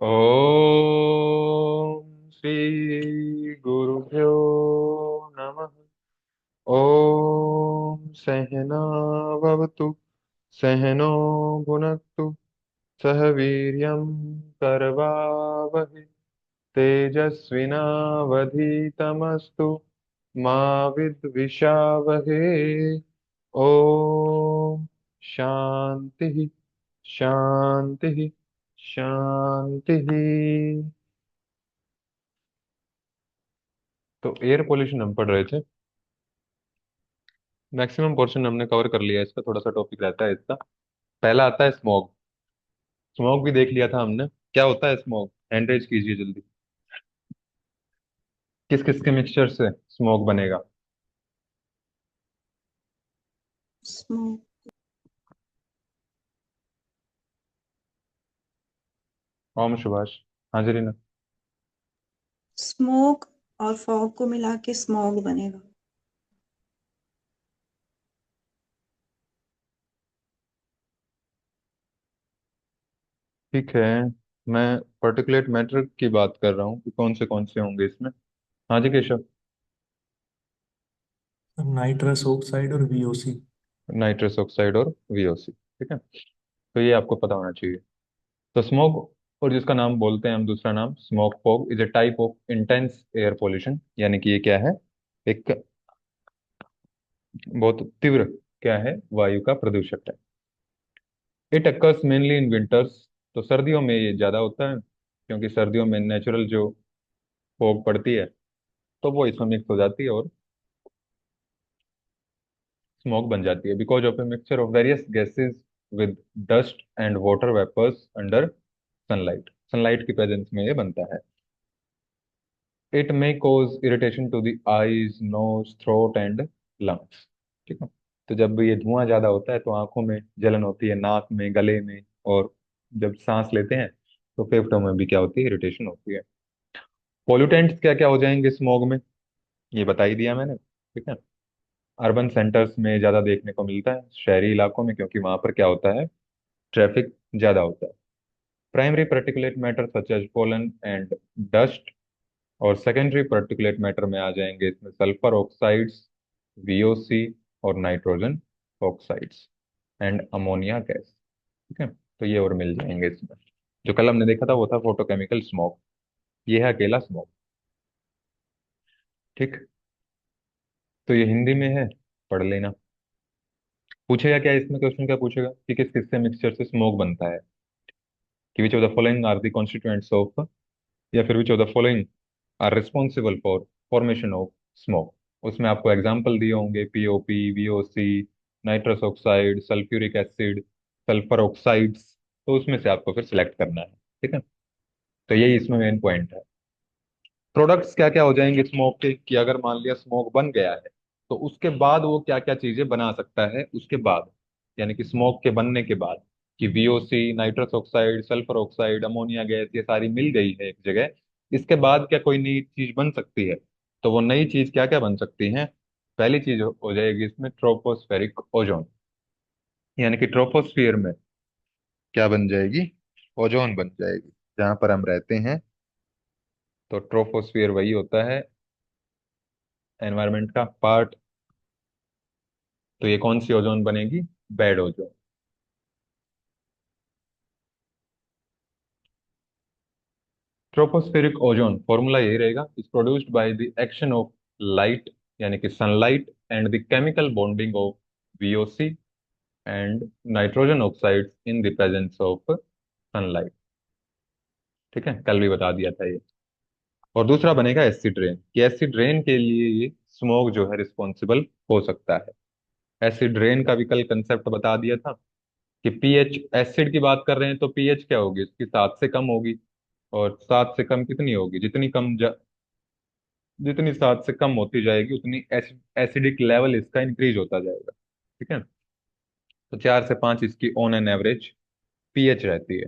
ओम श्री गुरुभ्यो नमः। ओम सहना भवतु, सहनो भुनक्तु, सह वीर्यं करवावहै, तेजस्विनावधीतमस्तु मा विद्विषावहै। ओम शांति शांति शांति। तो एयर पोल्यूशन हम पढ़ रहे थे। मैक्सिमम पोर्शन हमने कवर कर लिया है, इसका थोड़ा सा टॉपिक रहता है इसका। पहला आता है स्मॉग। स्मॉग भी देख लिया था हमने। क्या होता है स्मॉग? हैंड रेज कीजिए जल्दी। किस किस के मिक्सचर से स्मॉग बनेगा? स्मोक ओम सुभाष। हाँ जी रीना। स्मोक और फॉग को मिला के स्मॉग बनेगा। ठीक है। मैं पर्टिकुलेट मैटर की बात कर रहा हूँ कि कौन से होंगे इसमें। हाँ जी केशव। नाइट्रस ऑक्साइड और वीओसी। नाइट्रस ऑक्साइड और वीओसी, ठीक है। तो ये आपको पता होना चाहिए। तो स्मोक, और जिसका नाम बोलते हैं हम दूसरा नाम smoke fog, is a type of intense air pollution. यानी कि ये क्या है? एक बहुत तीव्र क्या है, वायु का प्रदूषक है। It occurs mainly in winters. तो सर्दियों में ये ज्यादा होता है, क्योंकि सर्दियों में नेचुरल जो फॉग पड़ती है तो वो इसमें मिक्स हो जाती है और स्मोक बन जाती है, because of a mixture of various gases with dust and water vapours under sunlight. Sunlight की प्रेजेंस में ये बनता है। It may cause irritation to the eyes, nose, throat and lungs. ठीक है। तो जब ये धुआं ज्यादा होता है तो आंखों में जलन होती है, नाक में, गले में, और जब सांस लेते हैं तो फेफड़ों में भी क्या होती है, इरिटेशन होती है। पोल्यूटेंट्स क्या क्या हो जाएंगे स्मॉग में, ये बता ही दिया मैंने। ठीक है। अर्बन सेंटर्स में ज्यादा देखने को मिलता है, शहरी इलाकों में, क्योंकि वहां पर क्या होता है, ट्रैफिक ज्यादा होता है। Primary particulate matter such as pollen and dust. और सेकेंडरी पर्टिकुलेट मैटर में आ जाएंगे इसमें सल्फर ऑक्साइड्स, वीओसी, और nitrogen oxides and ammonia gas. ठीक है। तो ये और मिल जाएंगे इसमें। जो कल हमने देखा था वो था फोटोकेमिकल स्मोक। ये है अकेला स्मोक। ठीक। तो ये हिंदी में है, पढ़ लेना। पूछेगा क्या इसमें, क्वेश्चन क्या पूछेगा कि किस किस से मिक्सचर से स्मोक बनता है, कि which of the following are the constituents of, या फिर which of the following are responsible for formation of smoke. उसमें आपको एग्जाम्पल दिए होंगे, POP, VOC, nitrous oxide, sulphuric acid, sulphur oxides. तो उसमें से आपको फिर सिलेक्ट करना है। ठीक है। तो यही इसमें मेन पॉइंट है। प्रोडक्ट्स क्या क्या हो जाएंगे स्मोक के, कि अगर मान लिया स्मोक बन गया है तो उसके बाद वो क्या क्या चीजें बना सकता है उसके बाद, यानी कि स्मोक के बनने के बाद, कि VOC, nitrous oxide, sulphur oxide, ammonia gas, ये सारी मिल गई है एक जगह। इसके बाद क्या कोई नई चीज बन सकती है? तो वो नई चीज क्या क्या बन सकती है? पहली चीज हो जाएगी इसमें ट्रोपोस्फेरिक ओजोन। यानी कि ट्रोपोस्फियर में क्या बन जाएगी? ओजोन बन जाएगी, जहां पर हम रहते हैं। तो ट्रोपोस्फियर वही होता है एनवायरमेंट का पार्ट। तो ये कौन सी ओजोन बनेगी? Bed ozone. Tropospheric ozone formula यही रहेगा, is produced by the action of light, यानी कि sunlight, and the chemical bonding of VOC and nitrogen oxides in the presence of sunlight. ठीक है, कल भी बता दिया था ये। और दूसरा बनेगा एसिड रेन, कि एसिड रेन के लिए ये स्मोक जो है रिस्पॉन्सिबल हो सकता है। एसिड रेन का भी कल कंसेप्ट बता दिया था, कि पीएच, एसिड की बात कर रहे हैं तो पीएच क्या होगी, इसकी 7 से कम होगी। और 7 से कम कितनी होगी, जितनी 7 से कम होती जाएगी उतनी एसिडिक लेवल इसका इंक्रीज होता जाएगा। ठीक है। तो 4 से 5 इसकी ऑन एन एवरेज पीएच रहती है।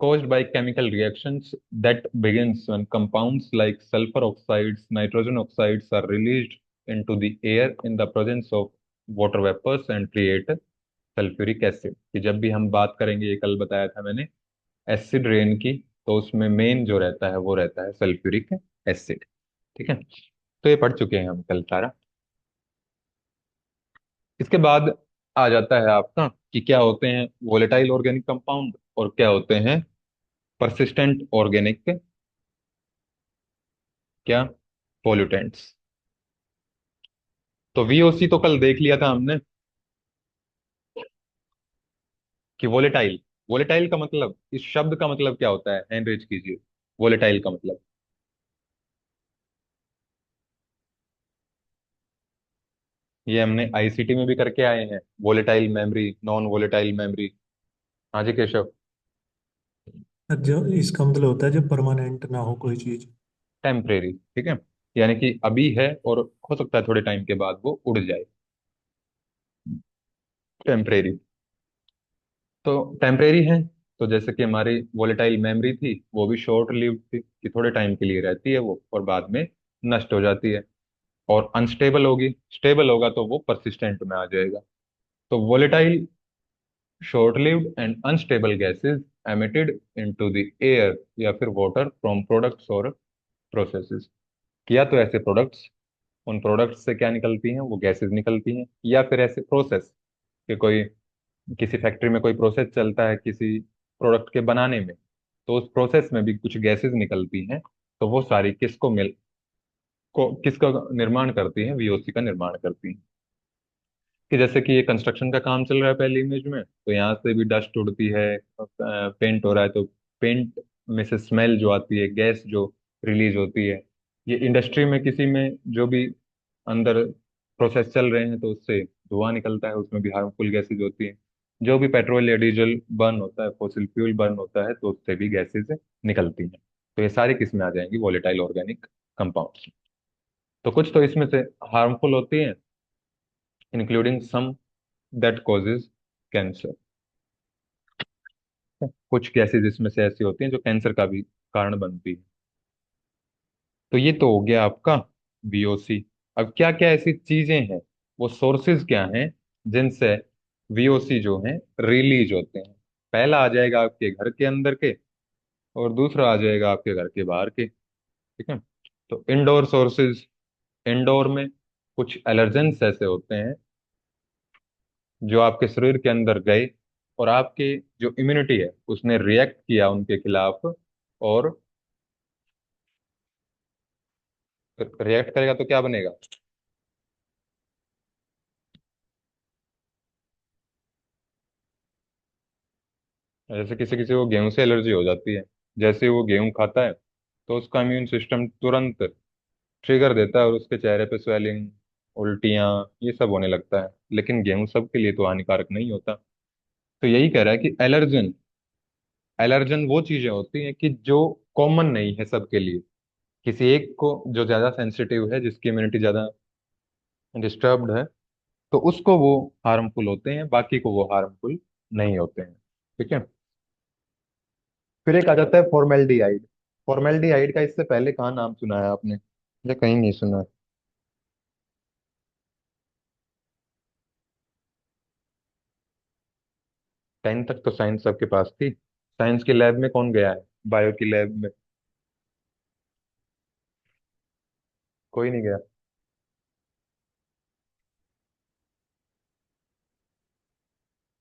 caused by chemical reactions that begins when compounds like sulfur oxides, nitrogen oxides are released into the air in the presence of water vapors and create sulfuric acid। कि जब भी हम बात करेंगे, ये कल बताया था मैंने, एसिड रेन की, तो उसमें मेन जो रहता है वो रहता है सल्फ्यूरिक एसिड। ठीक है, तो ये पढ़ चुके हैं हम कल सारा। इसके बाद आ जाता है आपका कि क्या होते हैं वोलेटाइल ऑर्गेनिक कंपाउंड और क्या होते हैं परसिस्टेंट ऑर्गेनिक, क्या, पोल्यूटेंट्स। तो वीओसी तो कल देख लिया था हमने कि वोलेटाइल, वोलेटाइल का मतलब, इस शब्द का मतलब क्या होता है, एनरिच कीजिए। वोलेटाइल का मतलब, ये हमने आईसीटी में भी करके आए हैं, volatile memory, non volatile memory. हाँ जी केशव। जो इसका मतलब होता है जब परमानेंट ना हो कोई चीज। टेम्परेरी, ठीक है, यानी कि अभी है और हो सकता है थोड़े टाइम के बाद वो उड़ जाए, टेम्परेरी। तो टेम्परेरी है, तो जैसे कि हमारी वोलेटाइल मेमोरी थी वो भी शॉर्ट लिव्ड थी कि थोड़े टाइम के लिए रहती है वो और बाद में नष्ट हो जाती है। और अनस्टेबल होगी, स्टेबल होगा तो वो परसिस्टेंट में आ जाएगा। तो volatile, short lived and unstable gases emitted into the air या फिर वाटर फ्रॉम प्रोडक्ट्स और प्रोसेसेस। या तो ऐसे प्रोडक्ट्स, उन प्रोडक्ट्स से क्या निकलती हैं, वो गैसेस निकलती हैं, या फिर ऐसे प्रोसेस कि कोई, किसी फैक्ट्री में कोई प्रोसेस चलता है किसी प्रोडक्ट के बनाने में, तो उस प्रोसेस में भी कुछ गैसेस निकलती हैं। तो वो सारी किसको मिल को किसका निर्माण करती हैं, वीओसी का निर्माण करती हैं। कि जैसे कि ये कंस्ट्रक्शन का काम चल रहा है पहली इमेज में, तो यहाँ से भी डस्ट उड़ती है, पेंट हो रहा है तो पेंट में से स्मेल जो आती है, गैस जो रिलीज होती है। ये इंडस्ट्री में किसी में जो भी अंदर प्रोसेस चल रहे हैं तो उससे धुआं निकलता है, उसमें भी हार्मफुल गैसेज होती है। जो भी पेट्रोल या डीजल बर्न होता है, फॉसिल फ्यूल बर्न होता है, तो उससे भी गैसेज निकलती हैं। तो ये सारी किस्में आ जाएंगी वोलेटाइल ऑर्गेनिक कंपाउंड्स। तो कुछ तो इसमें से हार्मफुल होती हैं, including some that causes cancer. कुछ गैसेज इसमें से ऐसी होती हैं जो कैंसर का भी कारण बनती है। तो ये तो हो गया आपका वीओसी। अब क्या क्या ऐसी चीजें हैं, वो सोर्सेज क्या हैं जिनसे वीओसी जो है रिलीज होते हैं। पहला आ जाएगा आपके घर के अंदर के, और दूसरा आ जाएगा आपके घर के बाहर के। ठीक है, तो इंडोर सोर्सेज, इंडोर में कुछ एलर्जेंस ऐसे होते हैं जो आपके शरीर के अंदर गए और आपके जो इम्यूनिटी है उसने रिएक्ट किया उनके खिलाफ, और रिएक्ट करेगा तो क्या बनेगा। जैसे किसी किसी को गेहूं से एलर्जी हो जाती है, जैसे ही वो गेहूं खाता है तो उसका इम्यून सिस्टम तुरंत ट्रिगर देता है और उसके चेहरे पे स्वेलिंग, उल्टियां, ये सब होने लगता है। लेकिन गेहूं सबके लिए तो हानिकारक नहीं होता। तो यही कह रहा है कि एलर्जन, एलर्जन वो चीजें होती हैं कि जो कॉमन नहीं है सबके लिए। किसी एक को जो ज्यादा सेंसिटिव है, जिसकी इम्यूनिटी ज्यादा डिस्टर्ब्ड है, तो उसको वो हार्मफुल होते हैं, बाकी को वो हार्मफुल नहीं होते हैं। ठीक है, फिर एक आ जाता है फॉर्मेल्डिहाइड। फॉर्मेल्डिहाइड का इससे पहले कहाँ नाम सुना है आपने, या कहीं नहीं सुना है। 10 तक तो साइंस सबके पास थी। साइंस की लैब में कौन गया है, बायो की लैब में? कोई नहीं गया।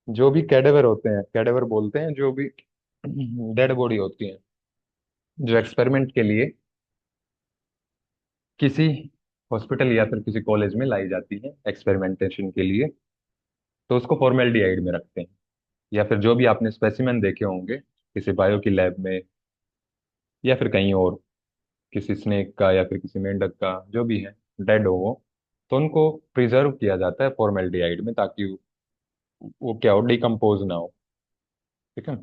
जो भी कैडेवर होते हैं, कैडेवर बोलते हैं जो भी डेड बॉडी होती है, जो एक्सपेरिमेंट के लिए किसी हॉस्पिटल या फिर किसी कॉलेज में लाई जाती है एक्सपेरिमेंटेशन के लिए, तो उसको फॉर्मेल्डिहाइड में रखते हैं। या फिर जो भी आपने स्पेसिमेन देखे होंगे किसी बायो की लैब में या फिर कहीं और, किसी स्नेक का या फिर किसी मेंढक का, जो भी है डेड हो वो, तो उनको प्रिजर्व किया जाता है फॉर्मेल्डिहाइड में, ताकि वो क्या हो, डिकम्पोज ना हो। ठीक है,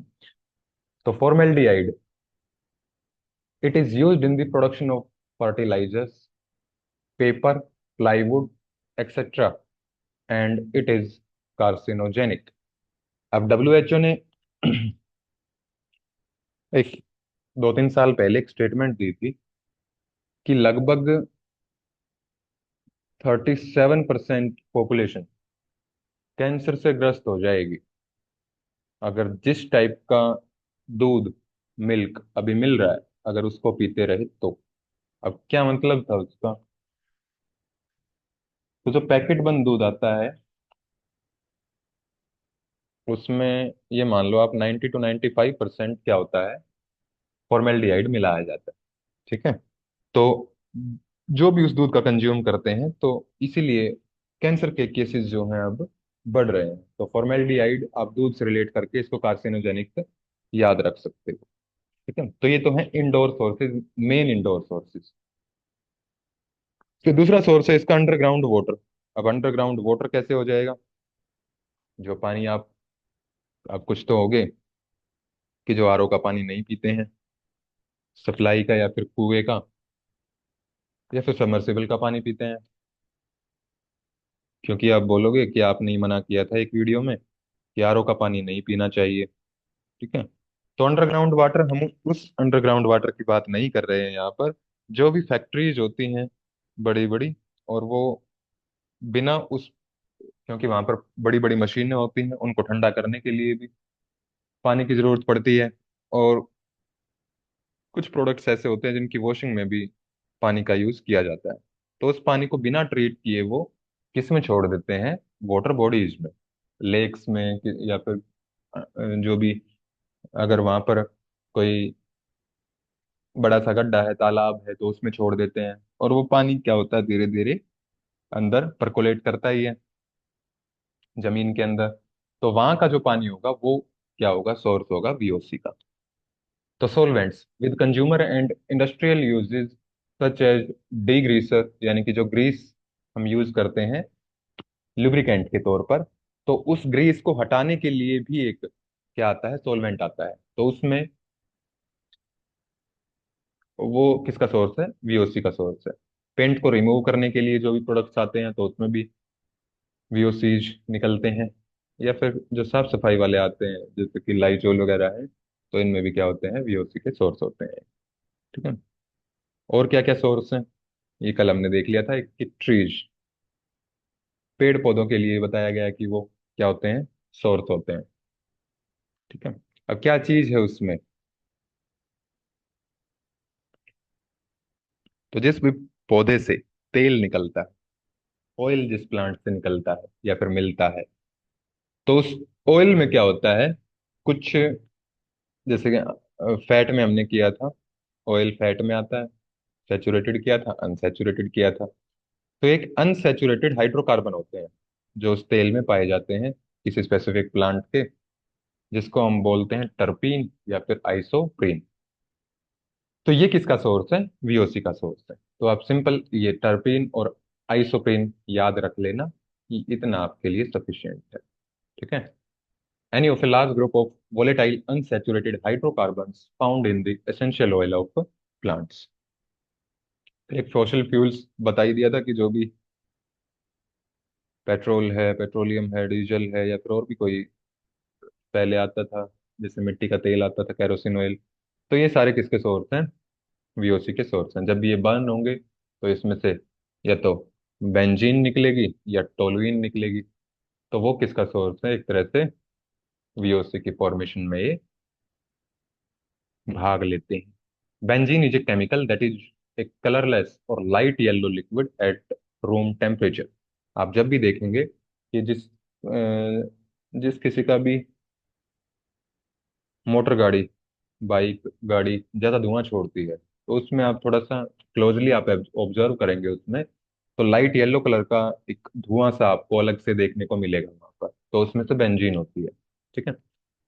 तो formaldehyde, it is used in the production of fertilisers, paper, plywood, etcetera, and it is carcinogenic. अब डब्ल्यूएचओ ने एक 2-3 साल पहले एक स्टेटमेंट दी थी कि लगभग 37% पॉपुलेशन कैंसर से ग्रस्त हो जाएगी अगर जिस टाइप का दूध, मिल्क अभी मिल रहा है, अगर उसको पीते रहे तो। अब क्या मतलब था उसका? तो जो पैकेट बंद दूध आता है उसमें ये मान लो आप 90 to 95% क्या होता है, फॉर्मेल्डिहाइड मिलाया जाता है। ठीक है। तो जो भी उस दूध का कंज्यूम करते हैं, तो इसीलिए कैंसर के केसेस जो हैं अब बढ़ रहे हैं। तो फॉर्मेल्डिहाइड आप दूध से रिलेट करके इसको कार्सिनोजेनिक याद रख सकते हो। ठीक है। तो ये तो है indoor sources, main indoor sources. फिर दूसरा सोर्स है इसका अंडरग्राउंड वाटर। अब अंडरग्राउंड वाटर कैसे हो जाएगा? जो पानी आप कुछ तो होगे कि जो आरओ का पानी नहीं पीते हैं, सप्लाई का या फिर कुएं का या फिर सबमर्सिबल का पानी पीते हैं। क्योंकि आप बोलोगे कि आपने ही मना किया था एक वीडियो में कि आरओ का पानी नहीं पीना चाहिए। ठीक है। तो अंडरग्राउंड वाटर, हम उस अंडरग्राउंड वाटर की बात नहीं कर रहे हैं यहाँ पर, जो भी फैक्ट्रीज होती हैं बड़ी बड़ी, और वो बिना उस, क्योंकि वहां पर बड़ी बड़ी मशीनें होती हैं, उनको ठंडा करने के लिए भी पानी की जरूरत पड़ती है। और कुछ प्रोडक्ट्स ऐसे होते हैं जिनकी वॉशिंग में भी पानी का यूज किया जाता है। तो उस पानी को बिना ट्रीट किए वो किस में छोड़ देते हैं? वाटर बॉडीज में, लेक्स में या फिर जो भी, अगर वहां पर कोई बड़ा सा गड्ढा है, तालाब है, तो उसमें छोड़ देते हैं। और वो पानी क्या होता है, धीरे धीरे अंदर परकोलेट करता ही है जमीन के अंदर। तो वहां का जो पानी होगा वो क्या होगा? सोर्स होगा वीओसी का। तो solvents with consumer and industrial uses such as degreaser, यानी कि जो ग्रीस हम यूज करते हैं लुब्रिकेंट के तौर पर, तो उस ग्रीस को हटाने के लिए भी एक क्या आता है? सॉल्वेंट आता है। तो उसमें वो किसका सोर्स है? वीओसी का सोर्स है। पेंट को रिमूव करने के लिए जो भी प्रोडक्ट्स आते हैं तो उसमें भी वीओसीज निकलते हैं। या फिर जो साफ सफाई वाले आते हैं जैसे कि लाइजोल वगैरह है, तो इनमें भी क्या होते हैं? वीओसी के सोर्स होते हैं। ठीक है। और क्या क्या सोर्स हैं? ये कल हमने देख लिया था कि ट्रीज, पेड़ पौधों के लिए बताया गया कि वो क्या होते हैं? सोर्स होते हैं। ठीक है। अब क्या चीज है उसमें? तो जिस भी पौधे से तेल निकलता है, ऑयल जिस प्लांट से निकलता है या फिर मिलता है, तो उस ऑयल में क्या होता है? कुछ, जैसे कि फैट में हमने किया था, ऑयल फैट में आता है, सैचुरेटेड किया था, अनसैचुरेटेड किया था। तो एक अनसैचुरेटेड हाइड्रोकार्बन होते हैं जो उस तेल में पाए जाते हैं किसी स्पेसिफिक प्लांट के, जिसको हम बोलते हैं टर्पीन या फिर आइसोप्रीन। तो ये किसका सोर्स है? वीओसी का सोर्स है। तो आप सिंपल ये टर्पीन और आइसोप्रीन याद रख लेना कि इतना आपके लिए सफिशिएंट है। ठीक है। Any of a large group of volatile unsaturated hydrocarbons found in the essential oil of plants। एक फॉसिल फ्यूल्स बता ही दिया था कि जो भी पेट्रोल है, पेट्रोलियम है, डीजल है, या फिर और भी कोई पहले आता था, जैसे मिट्टी का तेल आता था, कैरोसिन ऑयल, तो ये सारे किसके सोर्स हैं? वीओसी के सोर्स हैं। जब ये बर्न होंगे तो इसमें से या तो बेंजीन निकलेगी या टोलुइन निकलेगी। तो वो किसका सोर्स है? एक तरह से वीओसी की फॉर्मेशन में ये भाग लेते हैं। Benzene is a chemical that is a colourless और light yellow liquid at room temperature. आप जब भी देखेंगे कि जिस किसी का भी मोटर गाड़ी, बाइक गाड़ी ज्यादा धुआं छोड़ती है, तो उसमें आप थोड़ा सा क्लोजली आप ऑब्जर्व करेंगे उसमें, तो लाइट येलो कलर का एक धुआं सा आपको अलग से देखने को मिलेगा वहां पर। तो उसमें से बेंजीन होती है। ठीक है।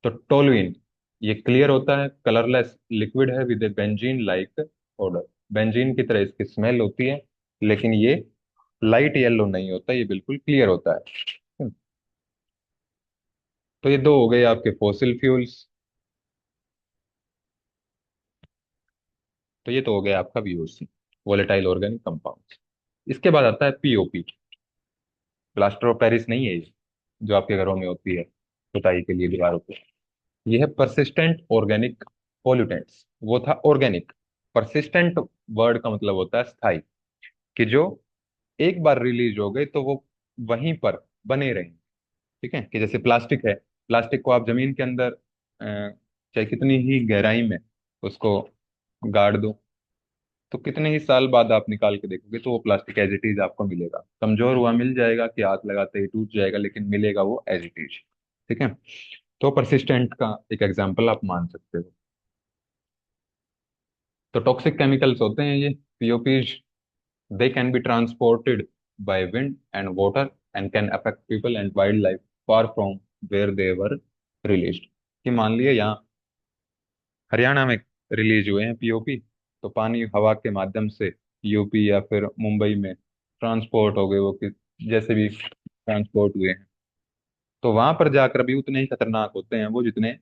तो टोलुइन, ये क्लियर होता है, कलरलेस लिक्विड है with A benzene like order. Benzene की तरह इसकी स्मेल होती है, लेकिन ये लाइट येलो नहीं होता, ये बिल्कुल क्लियर होता है। तो ये दो हो गए आपके फॉसिल फ्यूल्स। तो ये तो हो गया आपका वीओसी, वोलेटाइल ऑर्गेनिक कंपाउंड। इसके बाद आता है पीओपी। प्लास्टर ऑफ पेरिस नहीं है ये, जो आपके घरों में होती है पुताई के लिए दीवारों पे। ये है परसिस्टेंट ऑर्गेनिक पोल्यूटेंट्स। वो था ऑर्गेनिक। परसिस्टेंट वर्ड का मतलब होता है स्थायी, कि जो एक बार रिलीज हो गए तो वो वहीं पर बने रहें। ठीक है। कि जैसे प्लास्टिक है, प्लास्टिक को आप जमीन के अंदर चाहे कितनी ही गहराई में उसको गाड़ दो, तो कितने ही साल बाद आप निकाल के देखोगे तो वो प्लास्टिक एज इट इज आपको मिलेगा। कमजोर हुआ मिल जाएगा कि हाथ लगाते ही टूट जाएगा, लेकिन मिलेगा वो एज इट इज। ठीक है। तो परसिस्टेंट का एक एग्जाम्पल आप मान सकते हो। तो टॉक्सिक केमिकल्स होते हैं ये POPs. They can be transported by wind and water and can affect people and wildlife far from where they were released. कि मान लिया यहाँ हरियाणा में रिलीज हुए हैं पीओपी, तो पानी हवा के माध्यम से यूपी या फिर मुंबई में ट्रांसपोर्ट हो गए वो, कि जैसे भी ट्रांसपोर्ट हुए हैं, तो वहां पर जाकर भी उतने ही खतरनाक होते हैं वो जितने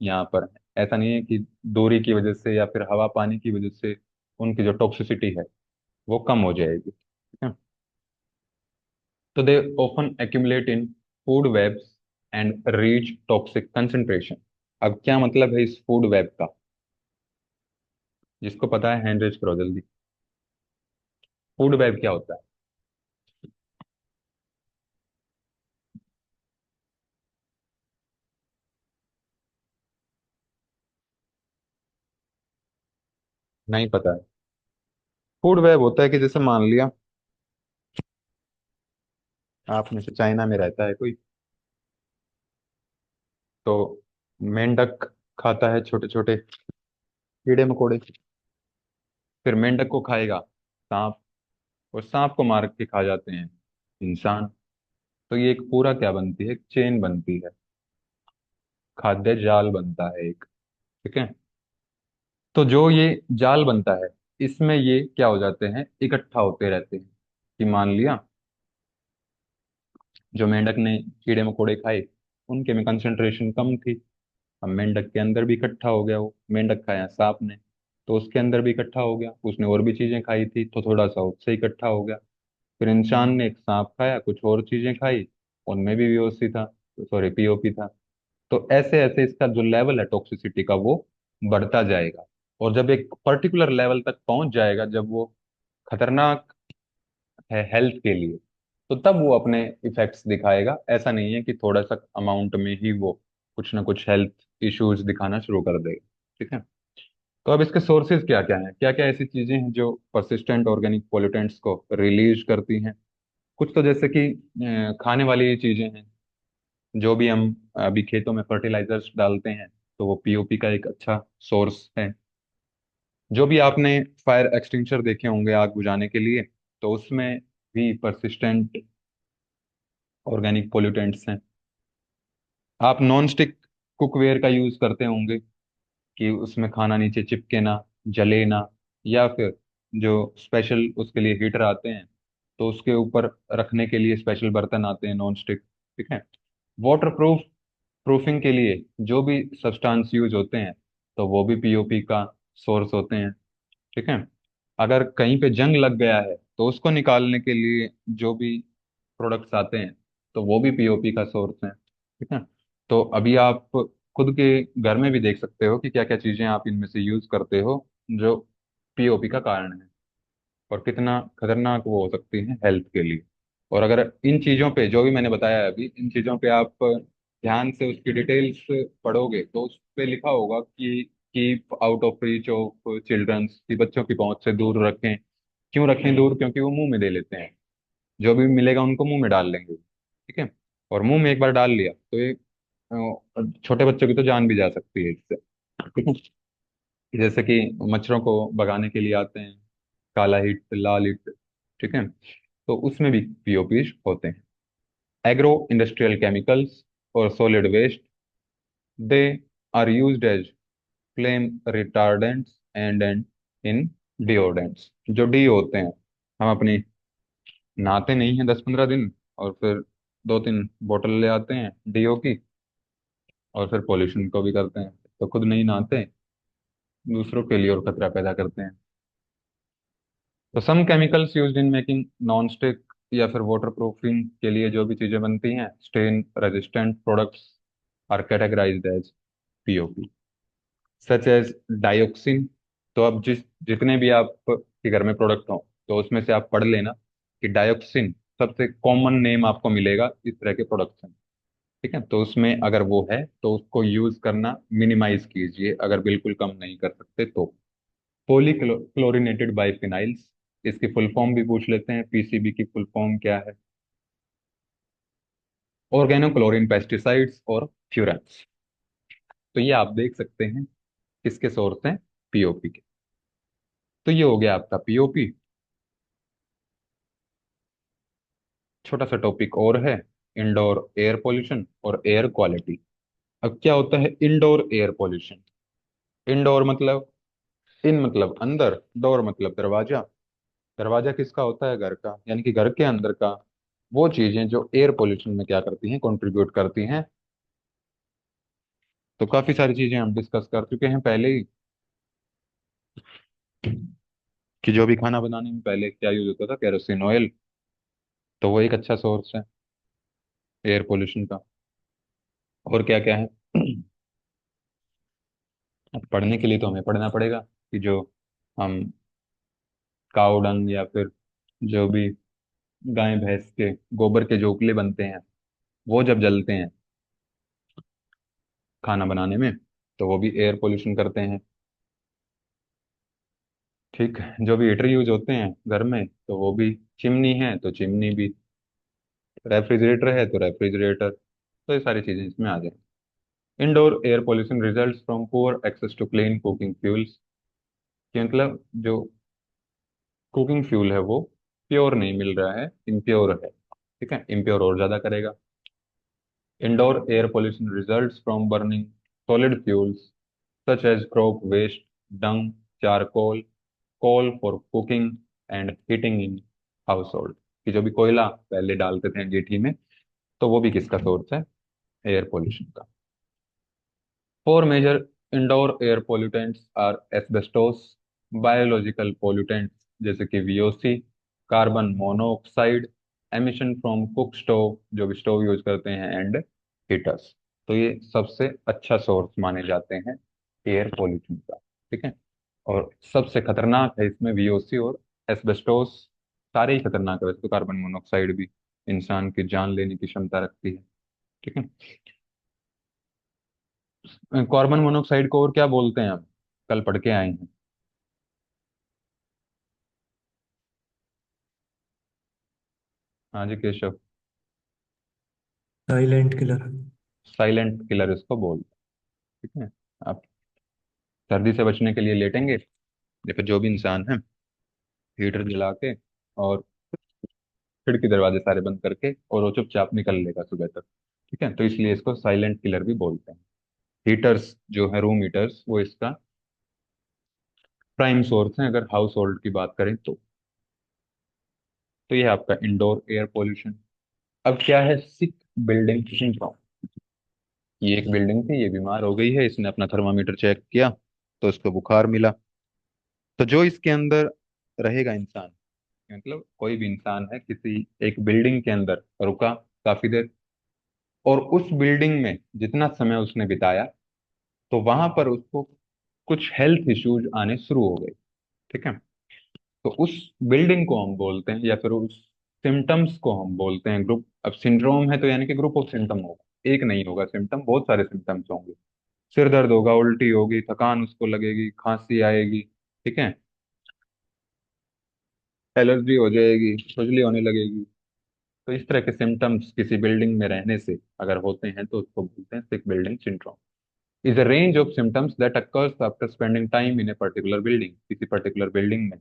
यहाँ पर हैं। ऐसा नहीं है कि दूरी की वजह से या फिर हवा पानी की वजह से उनकी जो टॉक्सिसिटी है वो कम हो जाएगी। ठीक है। तो they often accumulate in food webs and reach toxic concentration. अब क्या मतलब है इस फूड वेब का? जिसको पता है हैंड रेज करो जल्दी। फूड वेब क्या होता है? नहीं पता है? फूड वेब होता है कि जैसे मान लिया आप में से चाइना में रहता है कोई, तो मेंढक खाता है छोटे छोटे कीड़े मकोड़े, फिर मेंढक को खाएगा सांप, और सांप को मार के खा जाते हैं इंसान। तो ये एक पूरा क्या बनती है, एक चेन बनती है, खाद्य जाल बनता है एक। ठीक है। तो जो ये जाल बनता है, इसमें ये क्या हो जाते हैं, इकट्ठा होते रहते हैं। कि मान लिया जो मेंढक ने कीड़े मकोड़े खाए, उनके में कंसंट्रेशन कम थी। अब मेंढक के अंदर भी इकट्ठा हो गया, वो मेंढक खाया सांप ने, तो उसके अंदर भी इकट्ठा हो गया, उसने और भी चीजें खाई थी तो थोड़ा सा उससे इकट्ठा हो गया। फिर इंसान ने एक सांप खाया, कुछ और चीजें खाई, उनमें भी वीओसी था, सॉरी पीओपी था। तो ऐसे ऐसे इसका जो लेवल है टॉक्सिसिटी का वो बढ़ता जाएगा। और जब एक पर्टिकुलर लेवल तक पहुंच जाएगा, जब वो खतरनाक है हेल्थ के लिए, तो तब वो अपने इफेक्ट्स दिखाएगा। ऐसा नहीं है कि थोड़ा सा अमाउंट में ही वो कुछ ना कुछ हेल्थ इश्यूज दिखाना शुरू कर देगा। ठीक है। तो अब इसके सोर्सेज क्या क्या हैं, क्या क्या ऐसी चीजें हैं जो परसिस्टेंट ऑर्गेनिक पोल्यूटेंट्स को रिलीज करती हैं? कुछ तो जैसे कि खाने वाली चीजें हैं, जो भी हम अभी खेतों में फर्टिलाइजर्स डालते हैं, तो वो पीओपी का एक अच्छा सोर्स है। जो भी आपने फायर एक्सटिंग्विशर देखे होंगे आग बुझाने के लिए, तो उसमें भी परसिस्टेंट ऑर्गेनिक पोल्यूटेंट्स हैं। आप नॉन स्टिक कुकवेयर का यूज करते होंगे कि उसमें खाना नीचे चिपके ना, जले ना, या फिर जो स्पेशल उसके लिए हीटर आते हैं, तो उसके ऊपर रखने के लिए स्पेशल बर्तन आते हैं नॉन स्टिक। ठीक है। वाटर प्रूफ प्रूफिंग के लिए जो भी सब्सटेंस यूज होते हैं, तो वो भी पीओपी का सोर्स होते हैं। ठीक है। अगर कहीं पे जंग लग गया है, तो उसको निकालने के लिए जो भी प्रोडक्ट्स आते हैं, तो वो भी पीओपी का सोर्स है। ठीक है। तो अभी आप खुद के घर में भी देख सकते हो कि क्या क्या चीजें आप इनमें से यूज करते हो जो पीओपी का कारण है, और कितना खतरनाक वो हो सकती है हेल्थ के लिए। और अगर इन चीजों पे जो भी मैंने बताया है अभी, इन चीजों पे आप ध्यान से उसकी डिटेल्स पढ़ोगे, तो उस पे लिखा होगा कि keep out of reach of childrens, कि बच्चों की पहुंच से दूर रखें। क्यों रखें दूर? क्योंकि वो मुंह में दे लेते हैं, जो भी मिलेगा उनको मुंह में डाल लेंगे। ठीक है। और मुंह में एक बार डाल लिया तो ये छोटे बच्चों की तो जान भी जा सकती है इससे। ठीक है। जैसे कि मच्छरों को भगाने के लिए आते हैं काला हिट, लाल हिट। ठीक है। तो उसमें भी पीओपीज होते हैं। एग्रो इंडस्ट्रियल केमिकल्स और solid waste, they are used as flame retardants and in deodorants. जो डी होते हैं, हम अपनी नहाते नहीं हैं 10-15 दिन, और फिर 2-3 बोतल ले आते हैं डीओ की, और फिर पॉल्यूशन को भी करते हैं, तो खुद नहीं नहाते, दूसरों के लिए और खतरा पैदा करते हैं। तो some chemicals used in making non stick या फिर वाटर प्रूफिंग के लिए जो भी चीजें बनती हैं, stain resistant products are categorised as POP, such as dioxin. तो अब जितने भी आप के घर में प्रोडक्ट हो, तो उसमें से आप पढ़ लेना कि डायोक्सिन सबसे कॉमन नेम आपको मिलेगा इस तरह के प्रोडक्ट्स हैं। ठीक है, तो उसमें अगर वो है तो उसको यूज करना मिनिमाइज कीजिए, अगर बिल्कुल कम नहीं कर सकते तो। पॉलीक्लोरिनेटेड बाइफिनाइल्स, इसकी फुल फॉर्म भी पूछ लेते हैं, पीसीबी की फुल फॉर्म क्या है? ऑर्गेनोक्लोरिन पेस्टिसाइड्स और फ्यूरेंस। तो ये आप देख सकते हैं किसके सोर्स हैं, पीओपी के। तो ये हो गया आपका पीओपी। छोटा सा टॉपिक और है, इंडोर एयर पोल्यूशन और एयर क्वालिटी। अब क्या होता है इंडोर एयर पोल्यूशन? इंडोर मतलब, इन मतलब अंदर, डोर मतलब दरवाजा। दरवाजा किसका होता है? घर का, यानी कि घर के अंदर का वो चीजें जो एयर पोल्यूशन में क्या करती हैं, कंट्रीब्यूट करती हैं। तो काफी सारी चीजें हम डिस्कस कर चुके हैं पहले ही, कि जो भी खाना बनाने में पहले क्या यूज होता था, केरोसिन ऑयल। तो वो एक अच्छा सोर्स है एयर पोल्यूशन का। और क्या क्या है? अब पढ़ने के लिए तो हमें पढ़ना पड़ेगा कि जो हम काऊ डंग या फिर जो भी गाय भैंस के गोबर के जो उपले बनते हैं, वो जब जलते हैं खाना बनाने में, तो वो भी एयर पोल्यूशन करते हैं। ठीक है, जो भी हीटर यूज होते हैं घर में, तो वो भी, चिमनी है तो चिमनी भी, रेफ्रिजरेटर है तो रेफ्रिजरेटर, तो ये सारी चीजें इसमें आ जाएंगी। Indoor air pollution results from poor access to clean cooking fuels, कि मतलब जो कुकिंग फ्यूल है वो प्योर नहीं मिल रहा है, इम्प्योर है। ठीक है, इम्प्योर और ज्यादा करेगा। Indoor air pollution results from burning solid fuels such as crop waste, dung, charcoal, coal for cooking and heating in household, कि जो भी कोयला पहले डालते थे अंगीठी में, तो वो भी किसका सोर्स है, एयर पोल्यूशन का। Four major indoor air pollutants are asbestos, biological pollutants जैसे कि VOC, carbon monoxide, emission from cook stove, जो भी स्टोव यूज करते हैं, एंड हीटर्स। तो ये सबसे अच्छा सोर्स माने जाते हैं एयर पोल्यूशन का। ठीक है, और सबसे खतरनाक है इसमें वीओसी और एस्बेस्टोस। सारे ही खतरनाक है वैसे तो, कार्बन मोनोऑक्साइड भी इंसान की जान लेने की क्षमता रखती है। ठीक है, कार्बन मोनोऑक्साइड को और क्या बोलते हैं हम, कल पढ़ के आए हैं। हाँ जी Keshav. Silent killer. Silent killer इसको बोलते हैं। ठीक है, आप सर्दी से बचने के लिए लेटेंगे, या फिर जो भी इंसान है, हीटर जला के और खिड़की दरवाजे सारे बंद करके, और वो चुपचाप निकल लेगा सुबह तक। ठीक है, तो इसलिए इसको साइलेंट किलर भी बोलते हैं। हीटर्स जो है, रूम हीटर्स, वो इसका प्राइम सोर्स है अगर हाउस होल्ड की बात करें तो। तो ये है आपका इंडोर एयर पोल्यूशन। अब क्या है सिक बिल्डिंग सिंड्रोम। ये एक बिल्डिंग थी, ये बीमार हो गई है, इसने अपना थर्मामीटर चेक किया तो इसको बुखार मिला। तो जो इसके अंदर रहेगा इंसान, मतलब कोई भी इंसान है किसी एक बिल्डिंग के अंदर रुका काफी देर, और उस बिल्डिंग में जितना समय उसने बिताया, तो वहां पर उसको कुछ हेल्थ इश्यूज आने शुरू हो गए। ठीक है, तो उस बिल्डिंग को हम बोलते हैं, या फिर उस सिम्टम्स को हम बोलते हैं ग्रुप। अब सिंड्रोम है तो यानी कि ग्रुप ऑफ सिम्टम होगा, एक नहीं होगा सिम्टम, बहुत सारे सिम्टम्स होंगे। सिर दर्द होगा, उल्टी होगी, थकान उसको लगेगी, खांसी आएगी। ठीक है, एलर्जी हो जाएगी, खुजली होने लगेगी। तो इस तरह के सिम्टम्स किसी बिल्डिंग में रहने से अगर होते हैं तो उसको बोलते हैं sick building syndrome. Is a range of symptoms that occurs after spending time in a particular building, किसी पर्टिकुलर बिल्डिंग में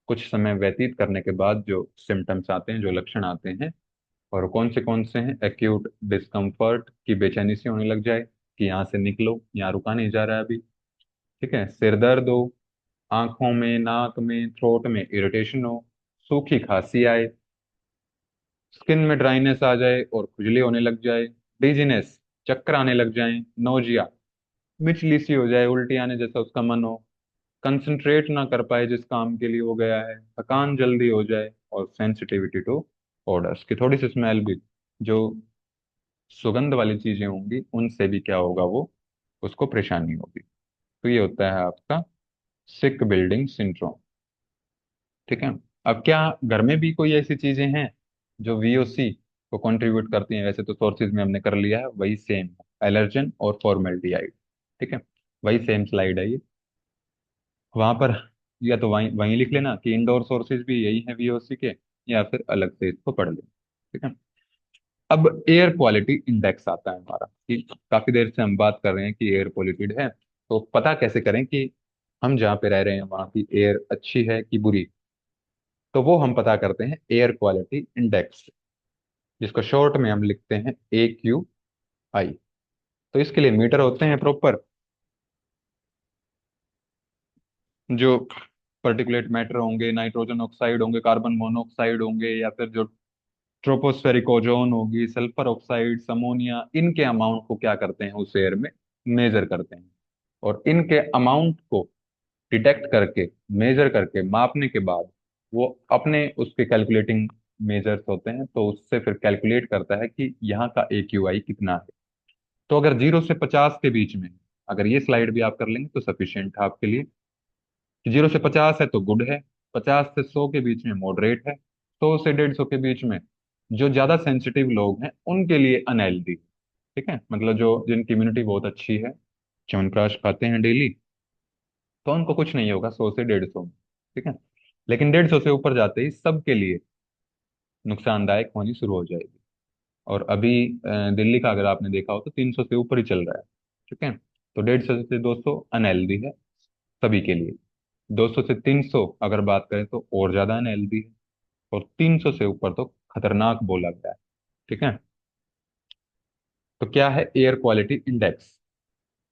कुछ समय व्यतीत करने के बाद जो सिम्टम्स आते हैं, जो लक्षण आते हैं। और कौन से हैं? एक्यूट डिस्कम्फर्ट, की बेचैनी सी होने लग जाए कि यहाँ से निकलो, यहाँ रुका नहीं जा रहा है अभी। ठीक है, सिर दर्द हो, आंखों में, नाक में, थ्रोट में इरिटेशन हो, सूखी खांसी आए, स्किन में ड्राइनेस आ जाए और खुजली होने लग जाए, डिजीनेस, चक्कर आने लग जाए, नोजिया, मिचली सी हो जाए, उल्टी आने जैसा उसका मन हो, कंसंट्रेट ना कर पाए जिस काम के लिए वो गया है, थकान जल्दी हो जाए, और सेंसिटिविटी टू ऑर्डर्स, की थोड़ी सी स्मेल भी, जो सुगंध वाली चीजें होंगी उनसे भी क्या होगा, वो उसको परेशानी होगी। तो ये होता है आपका सिक बिल्डिंग सिंड्रोम। ठीक है, अब क्या घर में भी कोई ऐसी चीजें हैं जो वीओसी को कंट्रीब्यूट करती हैं। वैसे तो सोर्सेज में हमने कर लिया है, वही सेम है, एलर्जन और फॉर्मेल्डिहाइड। ठीक है, वही सेम स्लाइड है ये। वहां पर या तो वहीं वहीं लिख लेना कि इंडोर सोर्सेज भी यही है वीओसी के, या फिर अलग से इसको पढ़ लेना। ठीक है। अब एयर क्वालिटी इंडेक्स आता है हमारा, कि काफी देर से हम बात कर रहे हैं कि एयर पॉल्यूटेड है, तो पता कैसे करें कि हम जहाँ पे रह रहे हैं वहाँ की एयर अच्छी है कि बुरी। तो वो हम पता करते हैं एयर क्वालिटी इंडेक्स, जिसको शॉर्ट में हम लिखते हैं AQI। तो इसके लिए मीटर होते हैं प्रॉपर, जो पर्टिकुलेट मैटर होंगे, नाइट्रोजन ऑक्साइड होंगे, कार्बन मोनोऑक्साइड होंगे, या फिर जो ट्रोपोस्फेरिक ओजोन होगी, सल्फर ऑक्साइड, अमोनिया, इनके अमाउंट को क्या करते हैं उस एयर में मेजर करते हैं। और इनके अमाउंट को डिटेक्ट करके, मेजर करके, मापने के बाद वो अपने उसके कैलकुलेटिंग मेजर्स होते हैं, तो उससे फिर कैलकुलेट करता है कि यहाँ का AQI कितना है। तो अगर 0 से 50 के बीच में, अगर ये स्लाइड भी आप कर लेंगे तो सफिशियंट है आपके लिए, कि 0 से 50 है तो गुड है, 50 से 100 के बीच में मॉडरेट है, 100 से 150 के बीच में जो ज्यादा सेंसिटिव लोग हैं उनके लिए अनहेल्दी। ठीक है, मतलब जो जिनकी इम्यूनिटी बहुत अच्छी है, च्यवनप्राश खाते हैं डेली, तो उनको कुछ नहीं होगा 100 से 150 में। ठीक है, लेकिन 150 से ऊपर जाते ही सबके लिए नुकसानदायक होनी शुरू हो जाएगी। और अभी दिल्ली का अगर आपने देखा हो तो 300 से ऊपर ही चल रहा है। ठीक है, तो 150 से 200 अनहेल्दी है सभी के लिए। 200 से 300 अगर बात करें तो और ज्यादा अनहेल्दी है। और 300 से ऊपर तो खतरनाक बोला गया है। ठीक है, तो क्या है एयर क्वालिटी इंडेक्स?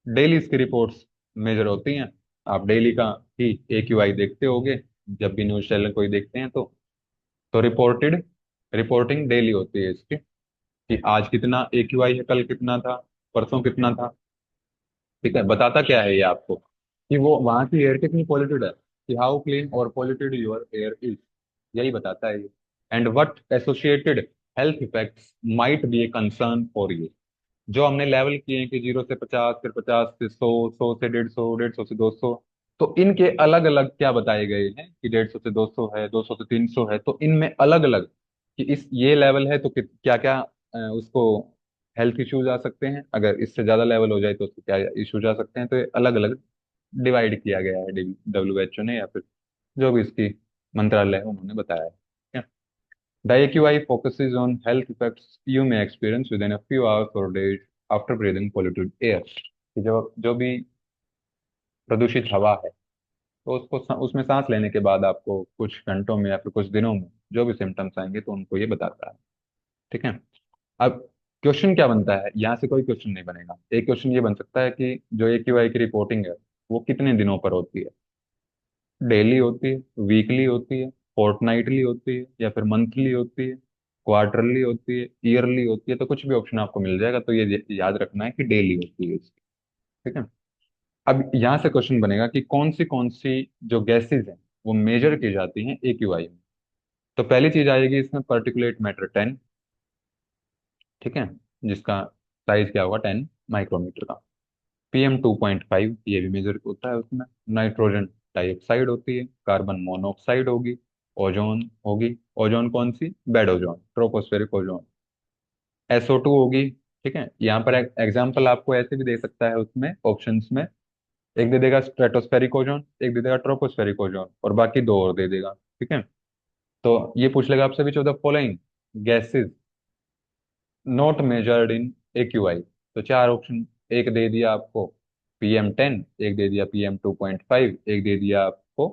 डेली इसकी रिपोर्ट्स मेजर होती हैं। आप डेली का ही AQI देखते होगे, जब भी न्यूज चैनल कोई देखते हैं तो रिपोर्टिंग डेली होती है इसकी, कि आज कितना AQI है, कल कितना था, परसों कितना था। ठीक है, बताता क्या है ये आपको, कि वो वहां की एयर कितनी पॉल्यूटेड है, कि हाउ क्लीन और पॉल्यूटेड योर एयर इज, यही बताता है ये। And what associated health effects might be a concern for you. जो हमने लेवल किए हैं कि 0 से 50, फिर 50 से 100, 100 से 150, 150 से 200, तो इनके अलग अलग क्या बताए गए हैं कि 150 से 200 है, 200 से 300 है, तो इनमें अलग अलग कि इस ये लेवल है तो क्या क्या उसको हेल्थ इश्यूज आ सकते हैं, अगर इससे ज्यादा लेवल हो जाए तो उसको क्या इश्यूज आ सकते हैं। तो ये अलग अलग डिवाइड किया गया है WHO ने, या फिर जो भी इसकी मंत्रालय है उन्होंने बताया है। The AQI focuses on health effects you may experience within a few hours or days after breathing polluted air। कि जो भी प्रदूषित हवा है, तो उसमें सांस लेने के बाद आपको कुछ घंटों में या फिर कुछ दिनों में जो भी सिम्टम्स आएंगे तो उनको ये बताता है। ठीक है। अब क्वेश्चन क्या बनता है, यहाँ से कोई क्वेश्चन नहीं बनेगा। एक क्वेश्चन ये बन सकता है कि जो AQI की रिपोर्टिंग है वो कितने दिनों पर होती है, डेली होती है, वीकली होती है, फोर्टनाइटली होती है, या फिर मंथली होती है, क्वार्टरली होती है, ईयरली होती है। तो कुछ भी ऑप्शन आपको मिल जाएगा, तो ये याद रखना है कि डेली होती है इसकी। ठीक है। अब यहाँ से क्वेश्चन बनेगा कि कौन सी जो गैसेज हैं वो मेजर की जाती हैं AQI में। तो पहली चीज आएगी इसमें पर्टिकुलेट मैटर 10। ठीक है, जिसका साइज क्या होगा, 10 माइक्रोमीटर का। PM 2.5 ये भी मेजर होता है उसमें। नाइट्रोजन डाइऑक्साइड होती है, कार्बन मोनोऑक्साइड होगी, ओजोन होगी। ओजोन कौन सी? Bad ozone, tropospheric ozone. SO2 होगी। ठीक है, यहाँ पर एग्जाम्पल आपको ऐसे भी दे सकता है उसमें ऑप्शंस में, एक दे देगा स्ट्रेटोस्फेरिक ओजोन, एक दे देगा ट्रोपोस्फेरिक ओजोन, और बाकी दो और दे देगा। ठीक है, तो ये पूछ लेगा आपसे, विच of the following gases not measured in AQI। तो चार ऑप्शन, एक दे दिया आपको PM 10, एक दे दिया PM 2.5, एक दे दिया आपको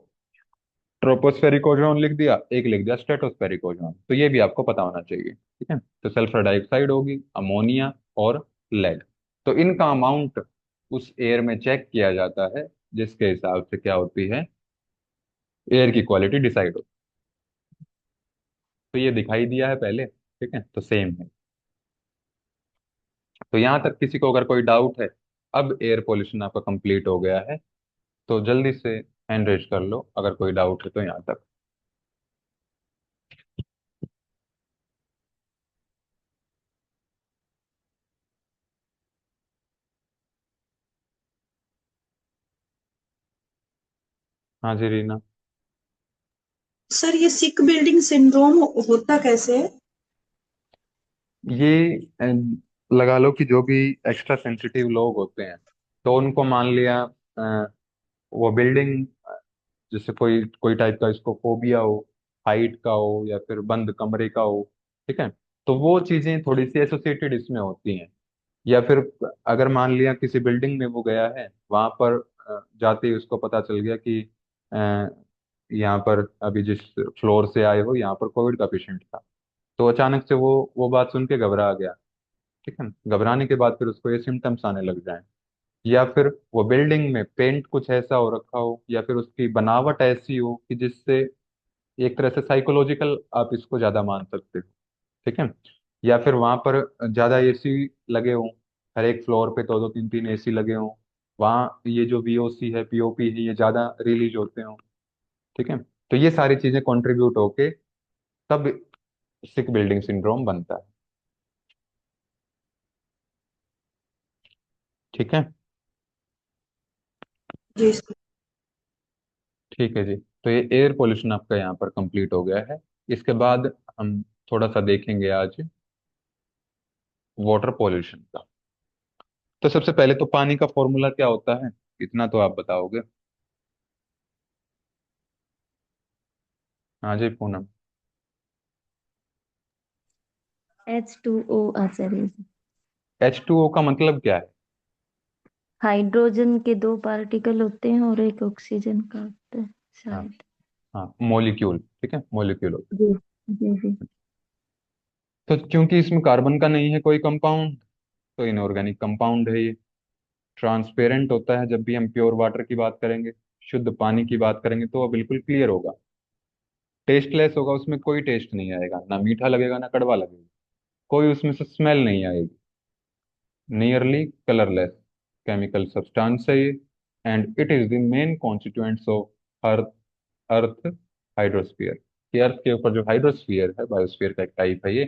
ट्रोपोस्फेरिक ओजोन लिख दिया, एक लिख दिया स्ट्रेटोस्फेरिक ओजोन। तो ये भी आपको पता होना चाहिए। ठीक है, तो सल्फर डाइऑक्साइड होगी, अमोनिया और लेड। तो इनका अमाउंट उस एयर में चेक किया जाता है, जिसके हिसाब से क्या होती है, एयर की क्वालिटी डिसाइड होती है। तो ये दिखाई दिया है पहले। ठीक है, तो सेम है। तो यहाँ तक किसी को अगर कोई डाउट है, अब एयर पोल्यूशन आपका कंप्लीट हो गया है, तो जल्दी से हैंड रेज कर लो अगर कोई डाउट है तो यहाँ तक। हाँ जी रीना। सर ये सिक बिल्डिंग सिंड्रोम होता कैसे है? ये लगा लो कि जो भी एक्स्ट्रा सेंसिटिव लोग होते हैं, तो उनको मान लिया वो बिल्डिंग, जैसे कोई कोई टाइप का इसको फोबिया हो, हाइट का हो या फिर बंद कमरे का हो, ठीक है, तो वो चीजें थोड़ी सी एसोसिएटेड इसमें होती हैं। या फिर अगर मान लिया किसी बिल्डिंग में वो गया है, वहां पर जाते ही उसको पता चल गया कि अ, यहाँ पर अभी जिस फ्लोर से आए हो यहाँ पर कोविड का पेशेंट था, तो अचानक से वो बात सुन के घबरा गया, ठीक है, घबराने के बाद फिर उसको ये सिम्टम्स आने लग जाए। या फिर वो बिल्डिंग में पेंट कुछ ऐसा हो रखा हो या फिर उसकी बनावट ऐसी हो कि जिससे एक तरह से साइकोलॉजिकल आप इसको ज्यादा मान सकते हो, ठीक है। या फिर वहां पर ज्यादा एसी लगे हों, हर एक फ्लोर पे दो दो तीन तीन एसी लगे हों, वहाँ ये जो वीओसी है पीओपी है ये ज्यादा रिलीज होते हों, ठीक है। तो ये सारी चीजें कंट्रीब्यूट होके तब सिक बिल्डिंग सिंड्रोम बनता है, ठीक है। जी सर। ठीक है जी, तो ये एयर पोल्यूशन आपका यहाँ पर कंप्लीट हो गया है। इसके बाद हम थोड़ा सा देखेंगे आज वाटर पोल्यूशन का। तो सबसे पहले तो पानी का फॉर्मूला क्या होता है, इतना तो आप बताओगे। हाँ जी पूनम। H2O sorry. H2O का मतलब क्या है? हाइड्रोजन के दो पार्टिकल होते हैं और एक ऑक्सीजन का होता है हाँ शायद। हाँ, मोलिक्यूल, ठीक है, मोलिक्यूल होता जी जी जी। है। तो क्योंकि इसमें कार्बन का नहीं है कोई कंपाउंड, तो इनऑर्गेनिक कंपाउंड है ये। ट्रांसपेरेंट होता है, जब भी हम प्योर वाटर की बात करेंगे, शुद्ध पानी की बात करेंगे तो वो बिल्कुल क्लियर होगा। टेस्टलेस होगा, उसमें कोई टेस्ट नहीं आएगा, ना मीठा लगेगा ना कड़वा लगेगा, कोई उसमें से स्मेल नहीं आएगी। नियरली कलरलेस केमिकल सब्सटेंस है ये, and it is the main constituents of earth earth hydrosphere. कि अर्थ के ऊपर जो हाइड्रोस्फीयर है, बायोस्फीयर का एक टाइप है ये,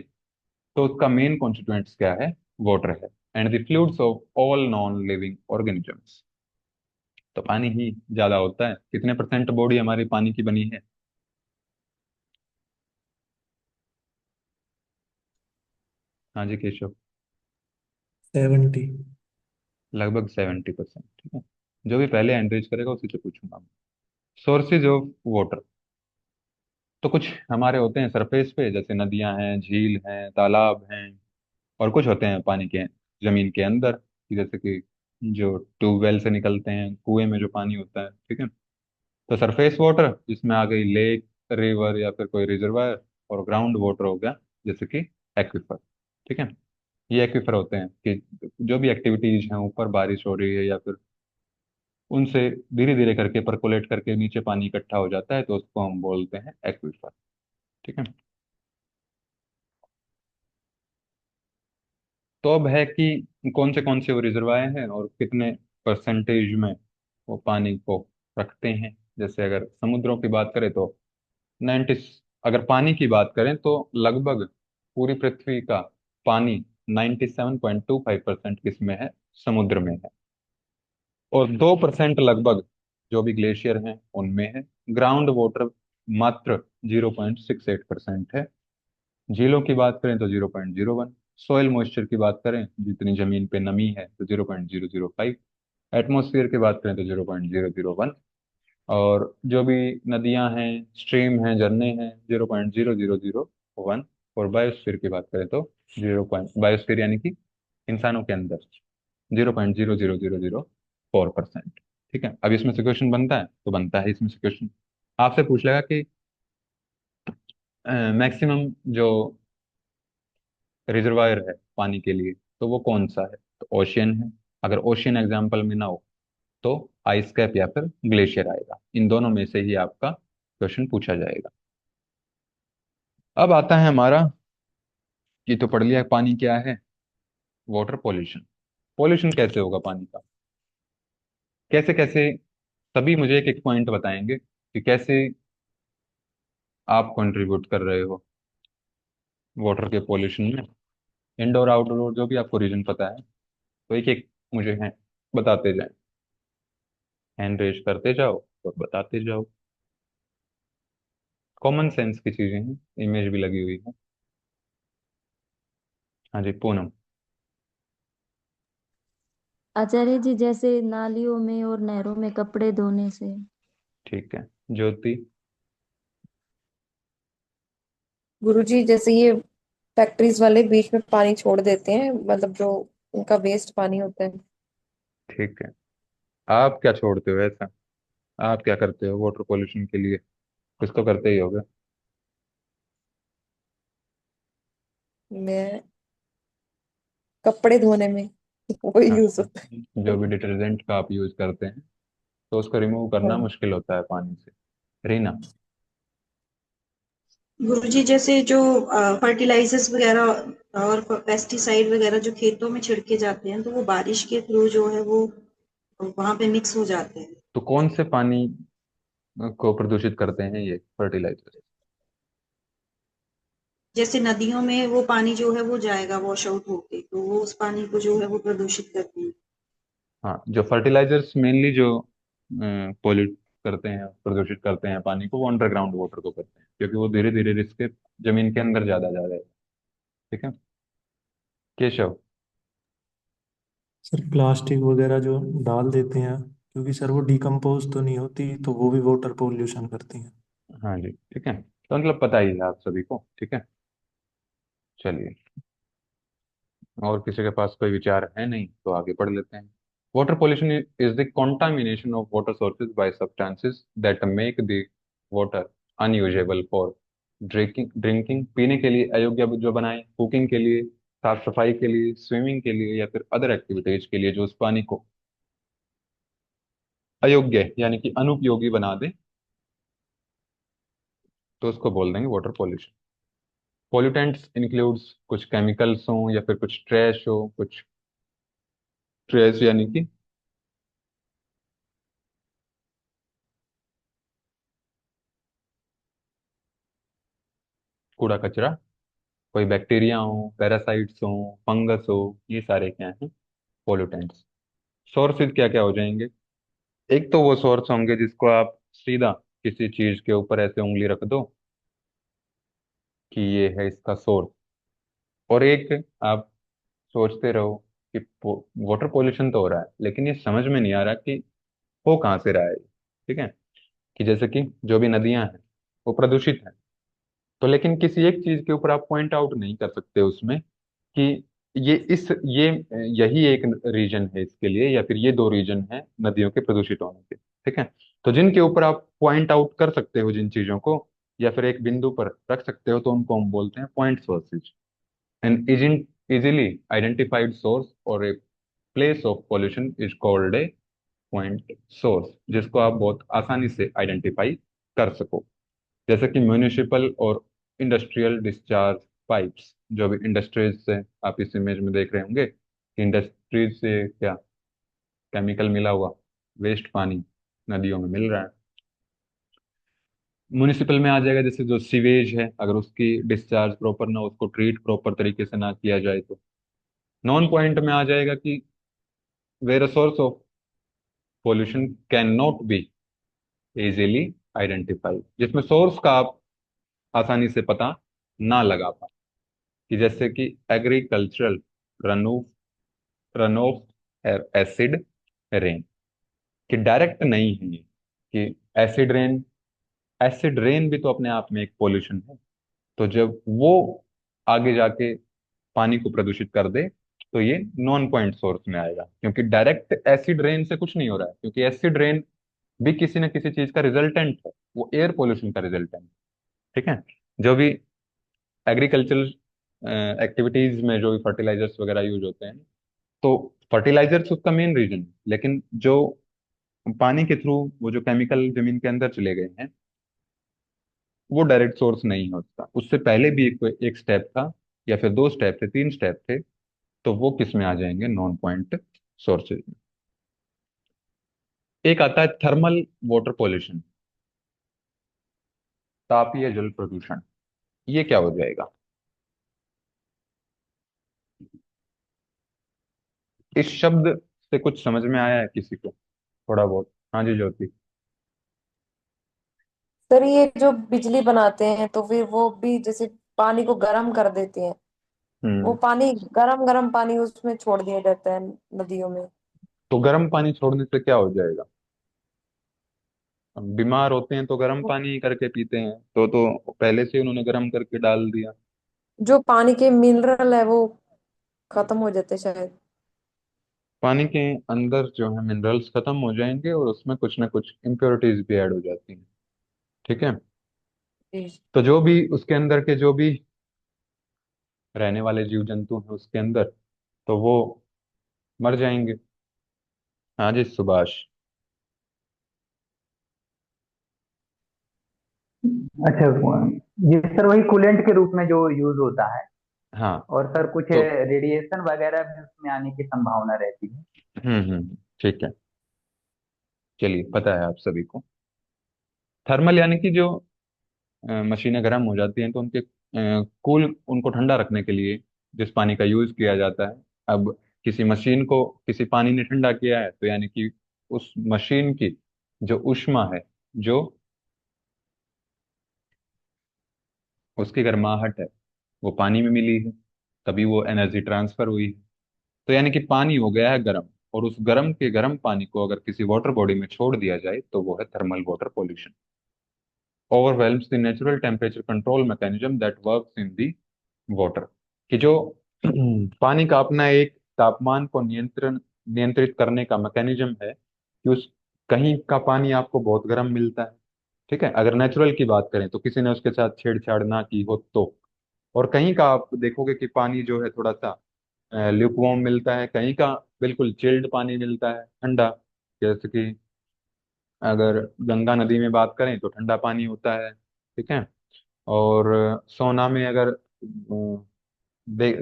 तो उसका मेन कॉन्स्टिट्यूएंट्स क्या है? वाटर है, and the fluids of all non living organisms. तो पानी ही ज्यादा होता है। कितने परसेंट बॉडी हमारी पानी की बनी है? हाँ जी केशव। 70। लगभग 70%, ठीक है। जो भी पहले एंट्रीज करेगा उसी से पूछूंगा। सोर्सेज ऑफ वाटर, तो कुछ हमारे होते हैं सरफेस पे, जैसे नदियां हैं, झील हैं, तालाब हैं, और कुछ होते हैं पानी के जमीन के अंदर, कि जैसे कि जो ट्यूबवेल से निकलते हैं, कुएं में जो पानी होता है, ठीक है। तो सरफेस वाटर जिसमें आ गई लेक, रिवर या फिर कोई रिजर्वायर, और ग्राउंड वाटर हो गया जैसे कि एक्विफर, ठीक है। ये एक्विफर होते हैं कि जो भी एक्टिविटीज हैं, ऊपर बारिश हो रही है या फिर उनसे धीरे धीरे करके परकोलेट करके नीचे पानी इकट्ठा हो जाता है, तो उसको हम बोलते हैं एक्विफर, ठीक है। तो अब है कि कौन से वो रिजर्वायर हैं और कितने परसेंटेज में वो पानी को रखते हैं। जैसे अगर समुद्रों की बात करें तो 90, अगर पानी की बात करें तो लगभग पूरी पृथ्वी का पानी 97.25% किसमें है? समुद्र में है। और 2% लगभग जो भी ग्लेशियर हैं उनमें है। ग्राउंड वाटर मात्र 0.68% है। झीलों की बात करें तो 0.01। सॉइल मॉइस्चर की बात करें, जितनी जमीन पे नमी है, तो 0.005। एटमॉस्फेयर की बात करें तो 0.001। और जो भी नदियां हैं, स्ट्रीम हैं, झरने हैं, 0.0001। और बायोस्फीयर की बात करें तो बायोस्फीयर यानी कि इंसानों के अंदर 0.00004%, ठीक है। अब इसमें से क्वेश्चन बनता है, तो बनता है इसमें से क्वेश्चन आपसे पूछ लेगा कि मैक्सिमम जो रिजर्वायर है पानी के लिए, तो वो कौन सा है? तो ओशियन है। अगर ओशियन एग्जाम्पल में ना हो तो आइस कैप या फिर ग्लेशियर आएगा। इन दोनों में से ही आपका क्वेश्चन पूछा जाएगा। अब आता है हमारा, ये तो पढ़ लिया पानी क्या है, वाटर पॉल्यूशन। पॉल्यूशन कैसे होगा पानी का, कैसे कैसे? सभी मुझे एक एक पॉइंट बताएंगे कि कैसे आप कंट्रीब्यूट कर रहे हो वाटर के पॉल्यूशन में। इंडोर आउटडोर जो भी आपको रीजन पता है, तो एक एक मुझे है बताते जाएं। हैंड रेज करते जाओ और बताते जाओ। कॉमन सेंस की चीजें हैं, इमेज भी लगी हुई है। हाँ जी पूनम। आचार्य जी, जैसे नालियों में और नहरों में कपड़े धोने से। ठीक है। ज्योति। गुरुजी, जैसे ये फैक्ट्रीज वाले बीच में पानी छोड़ देते हैं, मतलब जो उनका वेस्ट पानी होता है। ठीक है। आप क्या छोड़ते हो ऐसा? आप क्या करते हो वाटर पोल्यूशन के लिए? कुछ तो करते ही होगे। मैं कपड़े धोने में वही हाँ, यूज होता है। जो भी डिटर्जेंट का आप यूज करते हैं तो उसको रिमूव करना हाँ। मुश्किल होता है पानी से। रीना। गुरुजी, जैसे जो फर्टिलाइजर्स वगैरह और पेस्टिसाइड वगैरह जो खेतों में छिड़के जाते हैं, तो वो बारिश के थ्रू जो है वो वहां पे मिक्स हो जाते हैं। तो कौन से पानी को प्रदूषित करते हैं ये फर्टिलाइजर? जैसे नदियों में वो पानी जो है वो जाएगा वॉश आउट होके, तो वो उस पानी को जो है वो प्रदूषित करते हैं। हाँ, जो फर्टिलाइजर्स मेनली जो पोल्यूट करते हैं, प्रदूषित करते हैं पानी को, वो अंडरग्राउंड वाटर को करते हैं, क्योंकि वो धीरे धीरे रिसके जमीन के अंदर ज्यादा जा रहे हैं। ठीक है। केशव। सर प्लास्टिक वगैरह जो डाल देते हैं, क्योंकि सर वो डिकम्पोज तो नहीं होती, तो वो भी वाटर पोल्यूशन करती हैं। हाँ जी ठीक है, तो मतलब पता ही है आप सभी को। ठीक है। चलिए, और किसी के पास कोई विचार है नहीं तो आगे बढ़ लेते हैं। Water pollution is the contamination of water sources by substances that make the water unusable for drinking, पीने के लिए अयोग्य जो बनाए, कुकिंग के लिए, साफ सफाई के लिए, स्विमिंग के लिए या फिर अदर एक्टिविटीज के लिए जो उस पानी को अयोग्य यानी कि अनुपयोगी बना दे, तो उसको बोल देंगे वाटर पोल्यूशन। पोल्यूटेंट्स इंक्लूड्स कुछ केमिकल्स हो या फिर कुछ ट्रैश हो, कुछ ट्रैश यानी कि कूड़ा कचरा, कोई बैक्टीरिया हो, पैरासाइट्स हो, फंगस हो, ये सारे क्या हैं? पोल्यूटेंट्स। सोर्सेज क्या क्या हो जाएंगे? एक तो वो सोर्स होंगे जिसको आप सीधा किसी चीज के ऊपर ऐसे उंगली रख दो कि ये है इसका सोर्स, और एक आप सोचते रहो कि वाटर पोल्यूशन तो हो रहा है लेकिन ये समझ में नहीं आ रहा कि हो कहाँ से रहा है। ठीक है। कि जैसे कि जो भी नदियां हैं वो प्रदूषित हैं, तो लेकिन किसी एक चीज के ऊपर आप पॉइंट आउट नहीं कर सकते उसमें कि ये यही एक रीजन है इसके लिए, या फिर ये दो रीजन है नदियों के प्रदूषित होने के। ठीक है। तो जिनके ऊपर आप पॉइंट आउट कर सकते हो जिन चीजों को, या फिर एक बिंदु पर रख सकते हो, तो उनको हम बोलते हैं point sources. An easily identified source और a place of pollution is called a point source, जिसको आप बहुत आसानी से आइडेंटिफाई कर सको। जैसे कि म्यूनिसिपल और इंडस्ट्रियल डिस्चार्ज पाइप्स, जो भी इंडस्ट्रीज से आप इस इमेज में देख रहे होंगे कि इंडस्ट्रीज से क्या केमिकल मिला हुआ वेस्ट पानी नदियों में मिल रहा है। म्यूनिसिपल में आ जाएगा जैसे जो सीवेज है, अगर उसकी डिस्चार्ज प्रॉपर ना, उसको ट्रीट प्रॉपर तरीके से ना किया जाए तो। नॉन पॉइंट में आ जाएगा कि where source of pollution can not be easily identify, जिसमें सोर्स का आप आसानी से पता ना लगा पाए। कि जैसे कि agricultural runoff runoff acid rain, कि डायरेक्ट नहीं है ये, कि एसिड रेन भी तो अपने आप में एक पोल्यूशन है। तो जब वो आगे जाके पानी को प्रदूषित कर दे तो ये नॉन पॉइंट सोर्स में आएगा, क्योंकि डायरेक्ट एसिड रेन से कुछ नहीं हो रहा है, क्योंकि एसिड रेन भी किसी न किसी चीज का रिजल्टेंट है, वो एयर पोल्यूशन का रिजल्टेंट। ठीक है। जो भी एग्रीकल्चरल एक्टिविटीज में जो भी फर्टिलाइजर्स वगैरह यूज होते हैं, तो फर्टिलाइजर्स उसका मेन रीजन है, लेकिन जो पानी के थ्रू वो जो केमिकल जमीन के अंदर चले गए हैं, वो डायरेक्ट सोर्स नहीं है उसका। उससे पहले भी एक स्टेप था, या फिर दो स्टेप थे, तीन स्टेप थे, तो वो किस में आ जाएंगे? नॉन पॉइंट सोर्सेज में। एक आता है थर्मल वाटर पॉल्यूशन, तापीय जल प्रदूषण। ये क्या हो जाएगा? इस शब्द से कुछ समझ में आया है किसी को थोड़ा बहुत? हाँ जी ज्योति। सर ये जो बिजली बनाते हैं तो फिर वो भी जैसे पानी को गर्म कर देते हैं। वो हम्म। पानी, गरम गरम पानी उसमें छोड़ दिया जाता है नदियों में। तो गर्म पानी छोड़ने से क्या हो जाएगा? हम बीमार होते हैं तो गर्म पानी ही करके पीते हैं, तो पहले से उन्होंने गर्म करके डाल दिया। जो पानी के मिनरल है वो खत्म हो जाते शायद। पानी के अंदर जो है मिनरल्स खत्म हो जाएंगे और उसमें कुछ ना कुछ इम्प्योरिटीज भी ऐड हो जाती हैं। ठीक है। जी। तो जो भी उसके अंदर के जो भी रहने वाले जीव जंतु हैं उसके अंदर, तो वो मर जाएंगे। हाँ जी सुभाष। अच्छा, ये सर वही कूलेंट के रूप में जो यूज होता है। हाँ। और सर कुछ तो रेडिएशन वगैरह भी उसमें आने की संभावना रहती है। ठीक है। चलिए, पता है आप सभी को। थर्मल यानी कि जो मशीनें गर्म हो जाती हैं तो उनके कूल उनको ठंडा रखने के लिए जिस पानी का यूज किया जाता है। अब किसी मशीन को किसी पानी ने ठंडा किया है तो यानी कि उस मशीन की जो ऊष्मा है, जो उसकी गर्माहट है, वो पानी में मिली है, तभी वो एनर्जी ट्रांसफर हुई है। तो यानी कि पानी हो गया है गर्म, और उस गर्म के गर्म पानी को अगर किसी वाटर बॉडी में छोड़ दिया जाए तो वो है thermal water pollution. ओवरवेल्म्स the natural temperature control mechanism that works in the water. कि जो पानी का अपना एक तापमान को नियंत्रित करने का मैकेनिज्म है, कि उस कहीं का पानी आपको बहुत गर्म मिलता है। ठीक है, अगर नेचुरल की बात करें तो किसी ने उसके साथ छेड़छाड़ ना की हो तो। और कहीं का आप देखोगे कि पानी जो है थोड़ा सा ल्यूकवार्म मिलता है, कहीं का बिल्कुल चिल्ड पानी मिलता है, ठंडा। जैसे कि अगर गंगा नदी में बात करें तो ठंडा पानी होता है। ठीक है। और सोना में अगर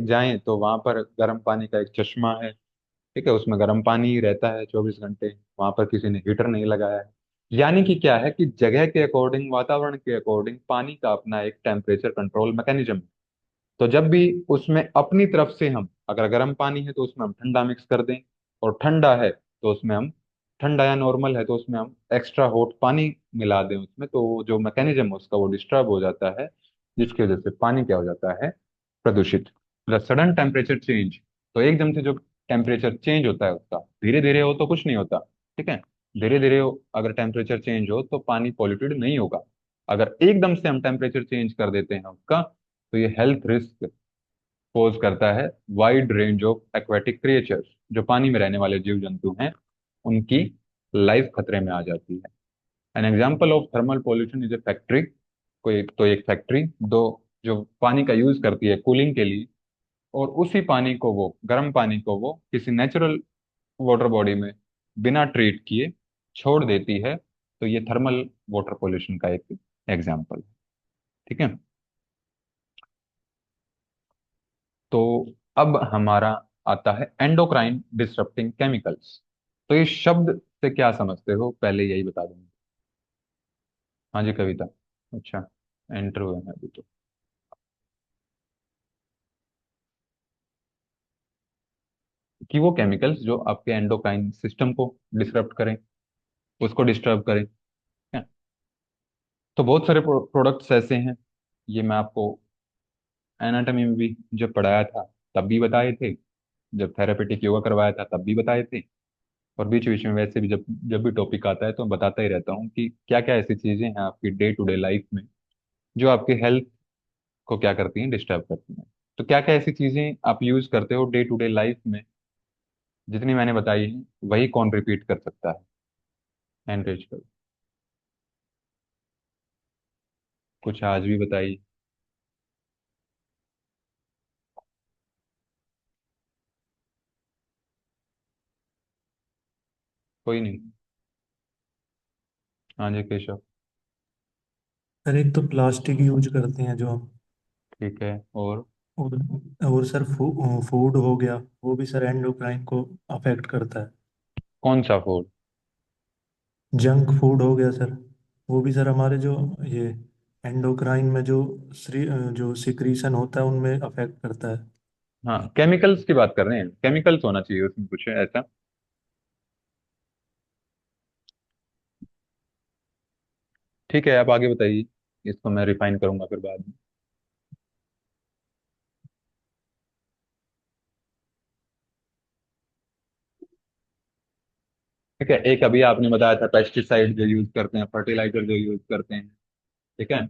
जाएं तो वहां पर गर्म पानी का एक चश्मा है। ठीक है, उसमें गर्म पानी ही रहता है 24 घंटे। वहां पर किसी ने हीटर नहीं लगाया है। यानी कि क्या है कि जगह के अकॉर्डिंग, वातावरण के अकॉर्डिंग पानी का अपना एक टेम्परेचर कंट्रोल मैकेनिज्म। तो जब भी उसमें अपनी तरफ से हम, अगर गर्म पानी है तो उसमें हम ठंडा मिक्स कर दें, और ठंडा है तो उसमें हम, ठंडा या नॉर्मल है तो उसमें हम एक्स्ट्रा हॉट पानी मिला दें उसमें, तो जो मैकेनिज्म है उसका वो डिस्टर्ब हो जाता है, जिसकी वजह से पानी क्या हो जाता है, प्रदूषित। सडन टेम्परेचर चेंज, तो एकदम से जो टेम्परेचर चेंज होता है उसका, धीरे धीरे हो तो कुछ नहीं होता। ठीक है। धीरे धीरे अगर टेम्परेचर चेंज हो तो पानी पॉल्यूटेड नहीं होगा। अगर एकदम से हम टेम्परेचर चेंज कर देते हैं उसका, तो ये हेल्थ रिस्क पोज करता है wide range of aquatic creatures, जो पानी में रहने वाले जीव जंतु हैं, उनकी लाइफ खतरे में आ जाती है। An example of thermal pollution is a factory. कोई तो एक फैक्ट्री दो जो पानी का यूज करती है कूलिंग के लिए, और उसी पानी को वो, गर्म पानी को वो किसी नेचुरल वाटर बॉडी में बिना ट्रीट किए छोड़ देती है, तो ये थर्मल वाटर पॉल्यूशन का एक एग्जाम्पल है। ठीक है। तो अब हमारा आता है एंडोक्राइन डिसरप्टिंग केमिकल्स। तो इस शब्द से क्या समझते हो, पहले यही बता दूंगा। हाँ जी कविता। अच्छा, एंटर हुए हैं अभी तो। कि वो केमिकल्स जो आपके एंडोक्राइन सिस्टम को डिसरप्ट करें, उसको डिस्टर्ब करें। ठीक है? तो बहुत सारे प्रोडक्ट्स ऐसे हैं, ये मैं आपको एनाटॉमी में भी जब पढ़ाया था तब भी बताए थे, जब थेरापेटिक योगा करवाया था तब भी बताए थे, और बीच बीच में वैसे भी जब जब भी टॉपिक आता है तो मैं बताता ही रहता हूँ कि क्या क्या ऐसी चीजें हैं आपकी डे टू डे लाइफ में जो आपके हेल्थ को क्या करती हैं, डिस्टर्ब करती हैं। तो क्या क्या ऐसी चीजें आप यूज करते हो डे टू डे लाइफ में, जितनी मैंने बताई है वही कौन रिपीट कर सकता है? एनरेज करो। कुछ आज भी बताइए। कोई नहीं। हाँ जी केशव। सर एक तो प्लास्टिक यूज करते हैं जो हम। ठीक है, और? और और सर फूड हो गया, वो भी सर एंडोक्राइन को अफेक्ट करता है। कौन सा फूड? जंक फूड हो गया सर, वो भी सर हमारे जो ये एंडोक्राइन में जो जो सिक्रीशन होता है उनमें अफेक्ट करता है। हाँ, केमिकल्स की बात कर रहे हैं, केमिकल्स होना चाहिए उसमें कुछ ऐसा। ठीक है, आप आगे बताइए, इसको मैं रिफाइन करूंगा फिर बाद में। ठीक है। एक अभी आपने बताया था पेस्टिसाइड जो यूज करते हैं, फर्टिलाइजर जो यूज करते हैं, ठीक है,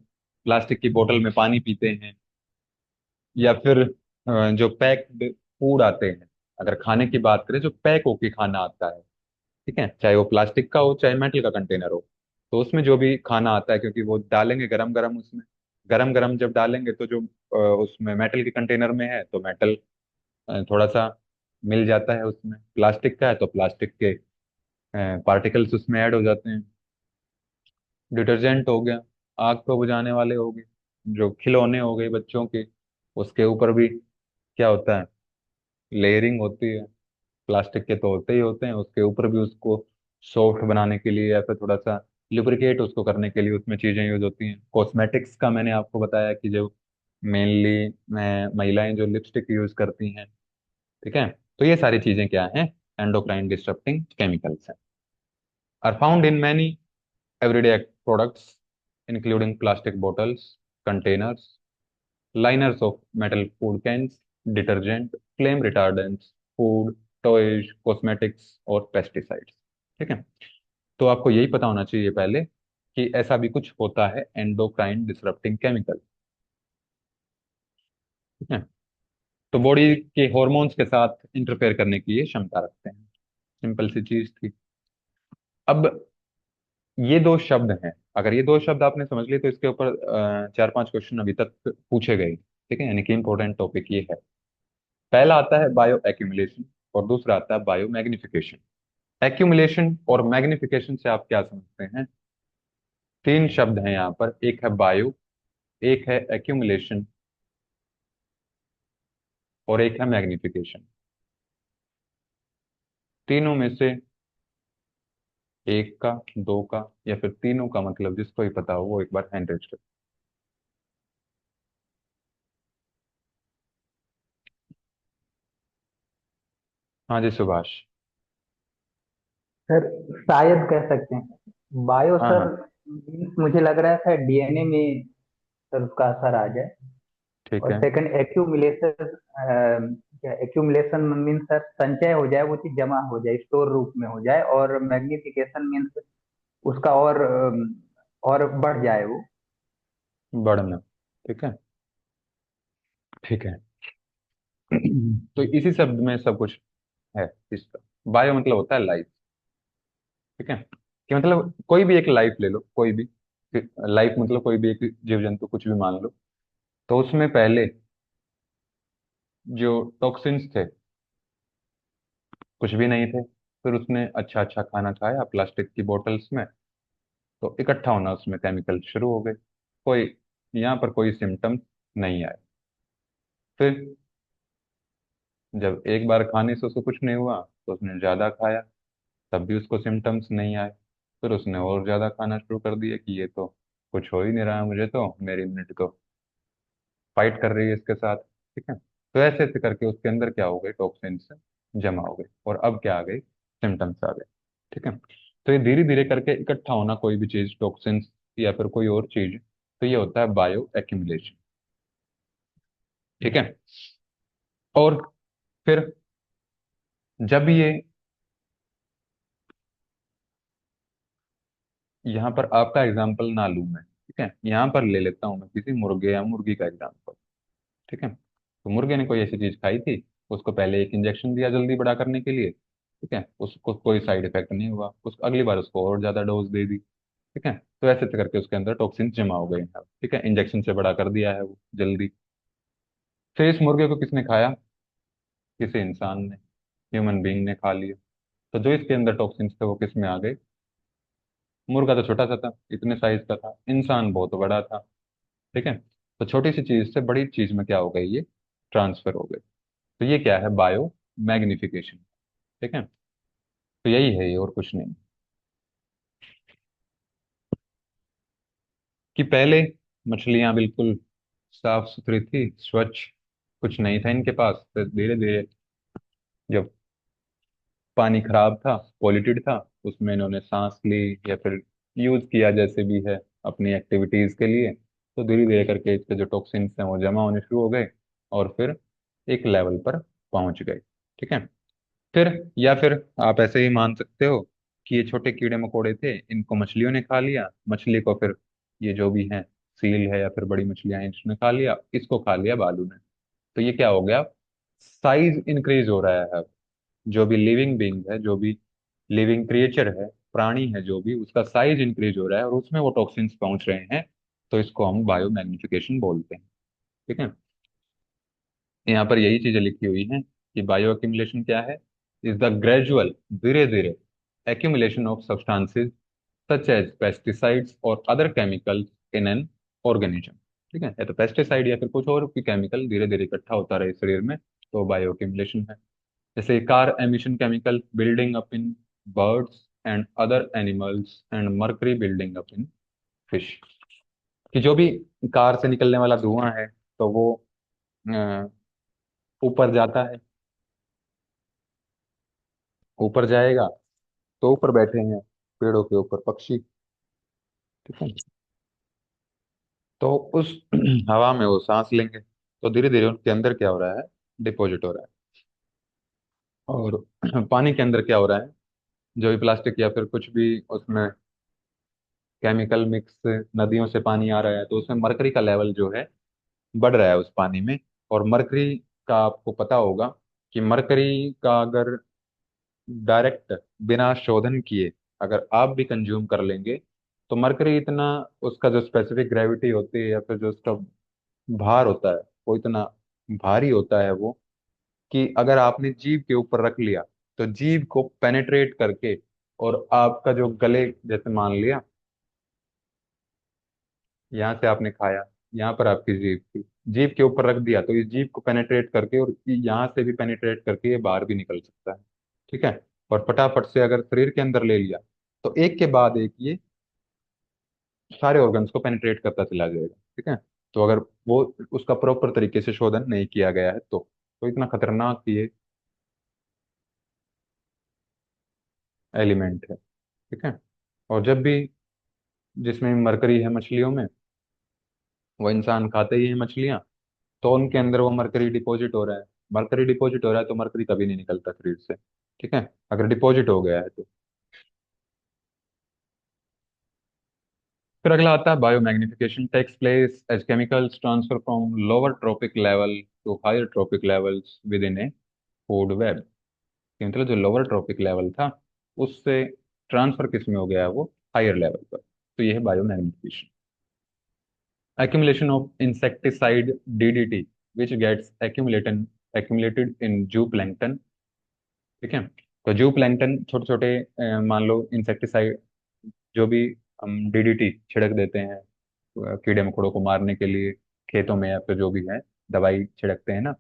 प्लास्टिक की बोतल में पानी पीते हैं, या फिर जो पैक्ड फूड आते हैं, अगर खाने की बात करें जो पैक होके खाना आता है, ठीक है, चाहे वो प्लास्टिक का हो चाहे मेटल का कंटेनर हो, तो उसमें जो भी खाना आता है, क्योंकि वो डालेंगे गरम गरम उसमें, गरम गरम जब डालेंगे तो जो उसमें मेटल के कंटेनर में है तो मेटल थोड़ा सा मिल जाता है उसमें, प्लास्टिक का है तो प्लास्टिक के पार्टिकल्स उसमें ऐड हो जाते हैं। डिटर्जेंट हो गया, आग को बुझाने वाले हो गए, जो खिलौने हो गए बच्चों के, उसके ऊपर भी क्या होता है, लेयरिंग होती है, प्लास्टिक के तो होते ही होते हैं, उसके ऊपर भी उसको सॉफ्ट बनाने के लिए या फिर थोड़ा सा लुब्रिकेट उसको करने के लिए उसमें चीजें यूज होती हैं। कॉस्मेटिक्स का मैंने आपको बताया कि जो मेनली महिलाएं जो लिपस्टिक यूज करती हैं, ठीक है, तो ये सारी चीजें क्या हैं, एंडोक्राइन डिस्टरप्टिंग केमिकल्स हैं, are found in many everyday products including plastic bottles, containers, liners of metal food cans, detergent, flame retardants, food, toys, cosmetics और पेस्टिसाइड्स। ठीक है, तो आपको यही पता होना चाहिए पहले कि ऐसा भी कुछ होता है एंडोक्राइन डिसरप्टिंग केमिकल। ठीक है, तो बॉडी के हॉर्मोन्स के साथ इंटरफेयर करने की ये क्षमता रखते हैं। सिंपल सी चीज थी। अब ये दो शब्द हैं, अगर ये दो शब्द आपने समझ लिए तो इसके ऊपर 4-5 क्वेश्चन अभी तक पूछे गए। ठीक है, यानी कि इंपॉर्टेंट टॉपिक ये है। पहला आता है बायो एक्यूमुलेशन और दूसरा आता है बायो मैग्निफिकेशन। एक्यूमुलेशन और मैग्निफिकेशन से आप क्या समझते हैं? तीन शब्द हैं यहाँ पर, एक है बायो, एक है एक्यूमुलेशन और एक है मैग्निफिकेशन। तीनों में से एक का, दो का या फिर तीनों का मतलब जिसको ही पता हो वो एक बार हैंड रेज करे। हाँ जी सुभाष। सर शायद कह सकते हैं बायो हाँ सर। हाँ मुझे लग रहा है सर डीएनए में सर उसका असर आ जाए। ठीक और है। सेकंड एक्यूमुलेशन, क्या एक्यूमुलेशन मीन्स सर संचय हो जाए, वो चीज जमा हो जाए, स्टोर रूप में हो जाए। और मैग्निफिकेशन मीन्स उसका और बढ़ जाए वो। बढ़ना। ठीक है। ठीक है। तो इसी शब्द में सब कुछ है इसका। बायो मतलब होता है लाइफ। ठीक है, कि मतलब कोई भी एक लाइफ ले लो, कोई भी लाइफ मतलब कोई भी एक जीव जंतु कुछ भी मान लो, तो उसमें पहले जो टॉक्सिन्स थे कुछ भी नहीं थे, फिर उसने अच्छा अच्छा खाना खाया प्लास्टिक की बोतल्स में, तो इकट्ठा होना उसमें केमिकल शुरू हो गए। कोई यहाँ पर कोई सिम्टम्स नहीं आए। फिर जब एक बार खाने से उसको कुछ नहीं हुआ तो उसने ज़्यादा खाया, तब भी उसको सिम्टम्स नहीं आए। फिर उसने और ज़्यादा खाना शुरू कर दिया कि ये तो कुछ हो ही नहीं रहा है, मुझे तो मेरी इम्यूनिटी तो फाइट कर रही है इसके साथ। ठीक है, तो ऐसे ऐसे करके उसके अंदर क्या हो गए, टॉक्सिन्स जमा हो गए और अब क्या आ गए, सिम्टम्स आ गए। ठीक है, तो ये धीरे धीरे करके इकट्ठा होना कोई भी चीज, टॉक्सिन्स या फिर कोई और चीज, तो ये होता है बायो एक्यूमुलेशन। ठीक है, और फिर जब ये, यहाँ पर आपका एग्जाम्पल ना लूं मैं, ठीक है, यहाँ पर ले लेता हूँ मैं किसी मुर्गे या मुर्गी का एग्जाम्पल। ठीक है, तो मुर्गे ने कोई ऐसी चीज खाई थी, उसको पहले एक इंजेक्शन दिया जल्दी बड़ा करने के लिए, ठीक है, उसको कोई साइड इफेक्ट नहीं हुआ, उसको अगली बार उसको और ज्यादा डोज दे दी। ठीक है, तो ऐसे ऐसे करके उसके अंदर टॉक्सिन जमा हो गए हैं। ठीक है, इंजेक्शन से बड़ा कर दिया है वो जल्दी। फिर इस मुर्गे को किसने खाया? किसी इंसान ने, ह्यूमन बीइंग ने खा लिया। तो जो इसके अंदर टॉक्सिन थे वो किस में आ गए? मुर्गा तो छोटा सा था, इतने साइज का था, इंसान बहुत बड़ा था। ठीक है, तो छोटी सी चीज से बड़ी चीज में क्या हो गई, ये ट्रांसफर हो गई। तो ये क्या है, बायो मैग्निफिकेशन। ठीक है, तो यही है ये, और कुछ नहीं। कि पहले मछलियां बिल्कुल साफ सुथरी थी, स्वच्छ, कुछ नहीं था इनके पास, फिर धीरे धीरे जब पानी खराब था, पॉल्यूटेड था, उसमें इन्होंने सांस ली या फिर यूज किया जैसे भी है अपनी एक्टिविटीज के लिए, तो धीरे धीरे करके इसके जो टॉक्सिन्स हैं वो जमा होने शुरू हो गए और फिर एक लेवल पर पहुंच गए। ठीक है, फिर या फिर आप ऐसे ही मान सकते हो कि ये छोटे कीड़े मकोड़े थे, इनको मछलियों ने खा लिया, मछली को फिर ये जो भी है सील है या फिर बड़ी मछलियां हैं इसने खा लिया, इसको खा लिया भालू ने। तो ये क्या हो गया, साइज इंक्रीज हो रहा है अब। जो भी लिविंग बींग है, जो भी लिविंग क्रिएचर है, प्राणी है जो भी, उसका साइज इंक्रीज हो रहा है और उसमें वो टॉक्सिन्स पहुंच रहे हैं। तो इसको हम बायो मैग्निफिकेशन बोलते हैं। ठीक है। यहाँ पर यही चीजें लिखी हुई हैं कि बायो एक्यूमुलेशन क्या है, इज द ग्रेजुअल, धीरे धीरे, accumulation of substances such as pesticides और other chemicals in an organism. ठीक है, या तो पेस्टिसाइड या फिर कुछ और भी केमिकल धीरे धीरे इकट्ठा होता रहे शरीर में, तो बायो एक्यूमुलेशन है। जैसे car emission chemical building up in birds and other animals and mercury building up in fish. कि जो भी कार से निकलने वाला धुआं है, तो वो अ, ऊपर जाता है, ऊपर जाएगा तो ऊपर बैठे हैं पेड़ों के ऊपर पक्षी। ठीक है। तो उस हवा में वो सांस लेंगे, तो धीरे धीरे उनके अंदर क्या हो रहा है, डिपॉजिट हो रहा है। और पानी के अंदर क्या हो रहा है, जो भी प्लास्टिक या फिर कुछ भी उसमें केमिकल मिक्स नदियों से पानी आ रहा है, तो उसमें मरकरी का लेवल जो है बढ़ रहा है उस पानी में। और मरकरी का आपको पता होगा कि मरकरी का अगर डायरेक्ट बिना शोधन किए अगर आप भी कंज्यूम कर लेंगे, तो मरकरी इतना, उसका जो स्पेसिफिक ग्रेविटी होती है या फिर जो उसका भार होता है, वो इतना भारी होता है वो, कि अगर आपने जीभ के ऊपर रख लिया तो जीभ को पेनेट्रेट करके, और आपका जो गले, जैसे मान लिया यहाँ से आपने खाया, यहाँ पर आपकी जीभ थी, जीभ के ऊपर रख दिया तो इस जीभ को पेनेट्रेट करके और यहाँ से भी पेनेट्रेट करके ये बाहर भी निकल सकता है। ठीक है। और फटाफट से अगर शरीर के अंदर ले लिया, तो एक के बाद एक ये सारे ऑर्गन्स को पेनिट्रेट करता चला जाएगा। ठीक है। तो अगर वो उसका प्रॉपर तरीके से शोधन नहीं किया गया है तो इतना खतरनाक ये एलिमेंट है। ठीक है। और जब भी जिसमें मरकरी है मछलियों में, वो इंसान खाते ही है मछलियां, तो उनके अंदर वो मरकरी डिपॉजिट हो रहा है। मरकरी डिपॉजिट हो रहा है तो मरकरी कभी नहीं निकलता शरीर से। ठीक है, अगर डिपॉजिट हो गया है तो। फिर अगला आता है biomagnification takes place as chemicals transfer from lower trophic level to higher trophic levels within a food web. कि मतलब जो लोअर ट्रॉपिक लेवल था, उससे ट्रांसफर किस में हो गया है, वो हायर लेवल पर। तो ये है biomagnification. accumulation of insecticide DDT which gets accumulated in zooplankton। ठीक है। तो जूप्लैंक्टन छोटे छोटे, मान लो इंसेक्टिसाइड, जो भी हम डीडीटी छिड़क देते हैं कीड़े मकोड़ों को मारने के लिए खेतों में, या फिर जो भी है दवाई छिड़कते हैं ना,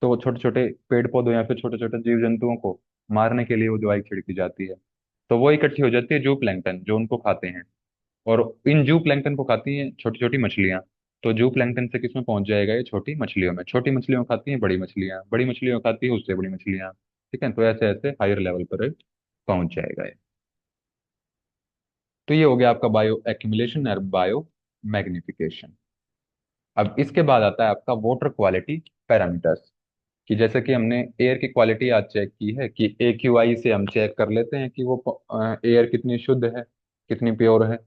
तो वो छोटे छोटे पेड़ पौधों या फिर छोटे छोटे जीव जंतुओं को मारने के लिए वो दवाई छिड़की जाती है। तो वो इकट्ठी हो जाती है जू प्लैंक्टन, जो उनको खाते हैं। और इन जू प्लैंक्टन को खाती हैं छोटी छोटी मछलियां। तो जू प्लैंक्टन से किसमें पहुंच जाएगा, ये छोटी मछलियों में, छोटी मछलियों को खाती हैं बड़ी मछलियां, बड़ी मछलियों को खाती है उससे बड़ी मछलियां। ठीक है। तो ऐसे ऐसे हायर लेवल पर पहुंच जाएगा ये। तो ये हो गया आपका बायो एक्यूमुलेशन और बायो मैग्निफिकेशन। अब इसके बाद आता है आपका वाटर क्वालिटी पैरामीटर्स। कि जैसे कि हमने एयर की क्वालिटी आज चेक की है, कि AQI से हम चेक कर लेते हैं कि वो एयर कितनी शुद्ध है, कितनी प्योर है।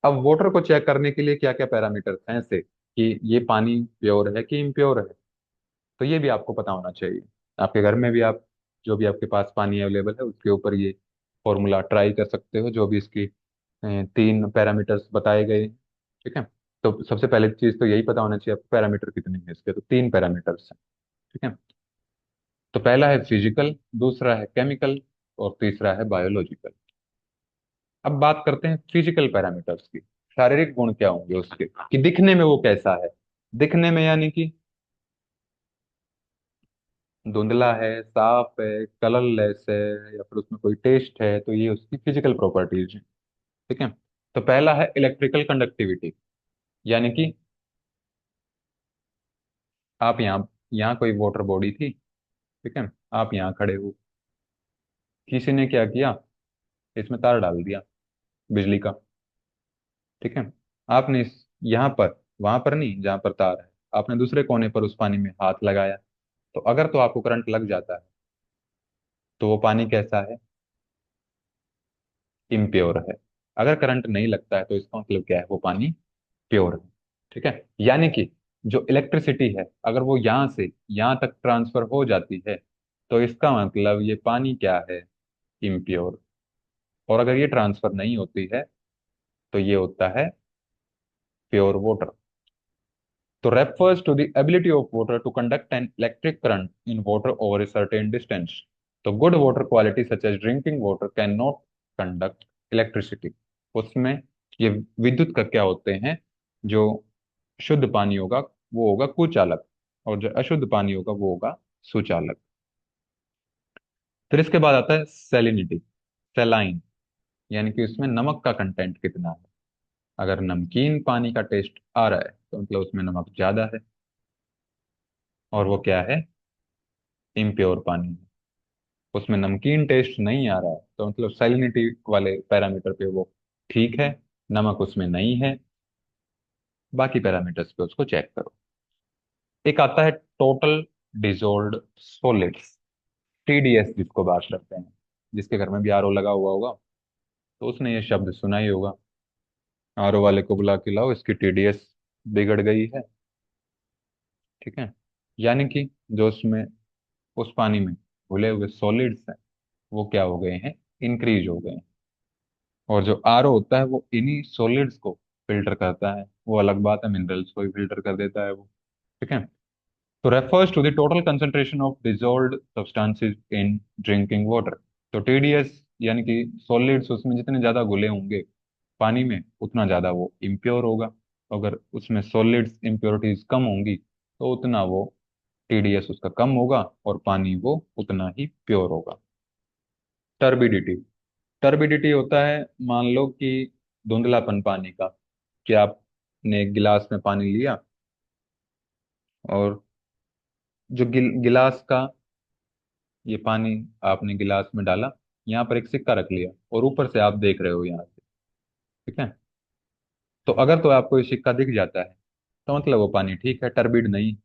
अब वाटर को चेक करने के लिए क्या क्या पैरामीटर्स हैं ऐसे, कि ये पानी प्योर है कि इम्प्योर है, तो ये भी आपको पता होना चाहिए। आपके घर में भी आप, जो भी आपके पास पानी अवेलेबल है उसके ऊपर ये फॉर्मूला ट्राई कर सकते हो, जो भी इसकी 3 पैरामीटर्स बताए गए हैं। ठीक है। तो सबसे पहले चीज तो यही पता होना चाहिए आपको पैरामीटर कितने हैं इसके, तो 3 पैरामीटर्स हैं। ठीक है। तो पहला है फिजिकल, दूसरा है केमिकल, और तीसरा है बायोलॉजिकल। अब बात करते हैं फिजिकल पैरामीटर्स की। शारीरिक गुण क्या होंगे उसके, कि दिखने में वो कैसा है। दिखने में यानी कि धुंधला है, साफ है, कलरलेस है, या फिर उसमें कोई टेस्ट है, तो ये उसकी फिजिकल प्रॉपर्टीज है। ठीक है। तो पहला है इलेक्ट्रिकल कंडक्टिविटी, यानी कि आप यहाँ यहाँ कोई वाटर बॉडी थी। ठीक है। आप यहाँ खड़े हो, किसी ने क्या किया, इसमें तार डाल दिया बिजली का। ठीक है। आपने इस यहाँ पर, वहां पर नहीं जहां पर तार है, आपने दूसरे कोने पर उस पानी में हाथ लगाया, तो अगर तो आपको करंट लग जाता है, तो वो पानी कैसा है, इम्प्योर है। अगर करंट नहीं लगता है तो इसका मतलब क्या है, वो पानी प्योर है। ठीक है, यानी कि जो इलेक्ट्रिसिटी है अगर वो यहाँ से यहाँ तक ट्रांसफर हो जाती है तो इसका मतलब ये पानी क्या है, इम्प्योर। और अगर ये ट्रांसफर नहीं होती है तो ये होता है प्योर वाटर। तो refers to the ability of water to conduct an electric current in water over a certain distance. तो good water quality such as drinking water cannot conduct electricity. उसमें ये विद्युत का क्या होते हैं, जो शुद्ध पानी होगा वो होगा कुचालक, और जो अशुद्ध पानी होगा वो होगा सुचालक। फिर इसके बाद आता है सैलिनिटी, सैलाइन, यानी कि उसमें नमक का कंटेंट कितना है। अगर नमकीन पानी का टेस्ट आ रहा है तो मतलब उसमें नमक ज्यादा है, और वो क्या है, इम्प्योर पानी है। उसमें नमकीन टेस्ट नहीं आ रहा है तो मतलब सैलिनिटी वाले पैरामीटर पे वो ठीक है, नमक उसमें नहीं है, बाकी पैरामीटर्स पे उसको चेक करो। एक आता है टोटल डिजोल्व्ड सॉलिड्स, टीडीएस जिसको बात करते हैं। जिसके घर में भी आरओ लगा हुआ होगा तो उसने ये शब्द सुना ही होगा, आरओ वाले को बुला के लाओ इसकी टीडीएस बिगड़ गई है। ठीक है, यानी कि जो उसमें उस पानी में घुले हुए सॉलिड्स हैं वो क्या हो गए हैं, इंक्रीज हो गए हैं। और जो आरओ होता है वो इन्हीं सॉलिड्स को फिल्टर करता है, वो अलग बात है, मिनरल्स को ही फिल्टर कर देता है वो। ठीक है, तो refers to the total concentration of dissolved substances in drinking water. तो टीडीएस यानी कि सॉलिड्स उसमें जितने ज्यादा घुले होंगे पानी में उतना ज्यादा वो इम्प्योर होगा। अगर उसमें सॉलिड्स इम्प्योरिटीज कम होंगी तो उतना वो टीडीएस उसका कम होगा और पानी वो उतना ही प्योर होगा। टर्बिडिटी, टर्बिडिटी होता है, मान लो कि धुंधलापन पानी का, कि आपने एक गिलास में पानी लिया और जो गिलास का ये पानी आपने गिलास में डाला, यहाँ पर एक सिक्का रख लिया और ऊपर से आप देख रहे हो यहाँ से। ठीक है, तो अगर तो आपको ये सिक्का दिख जाता है तो मतलब वो पानी ठीक है, टर्बिड नहीं।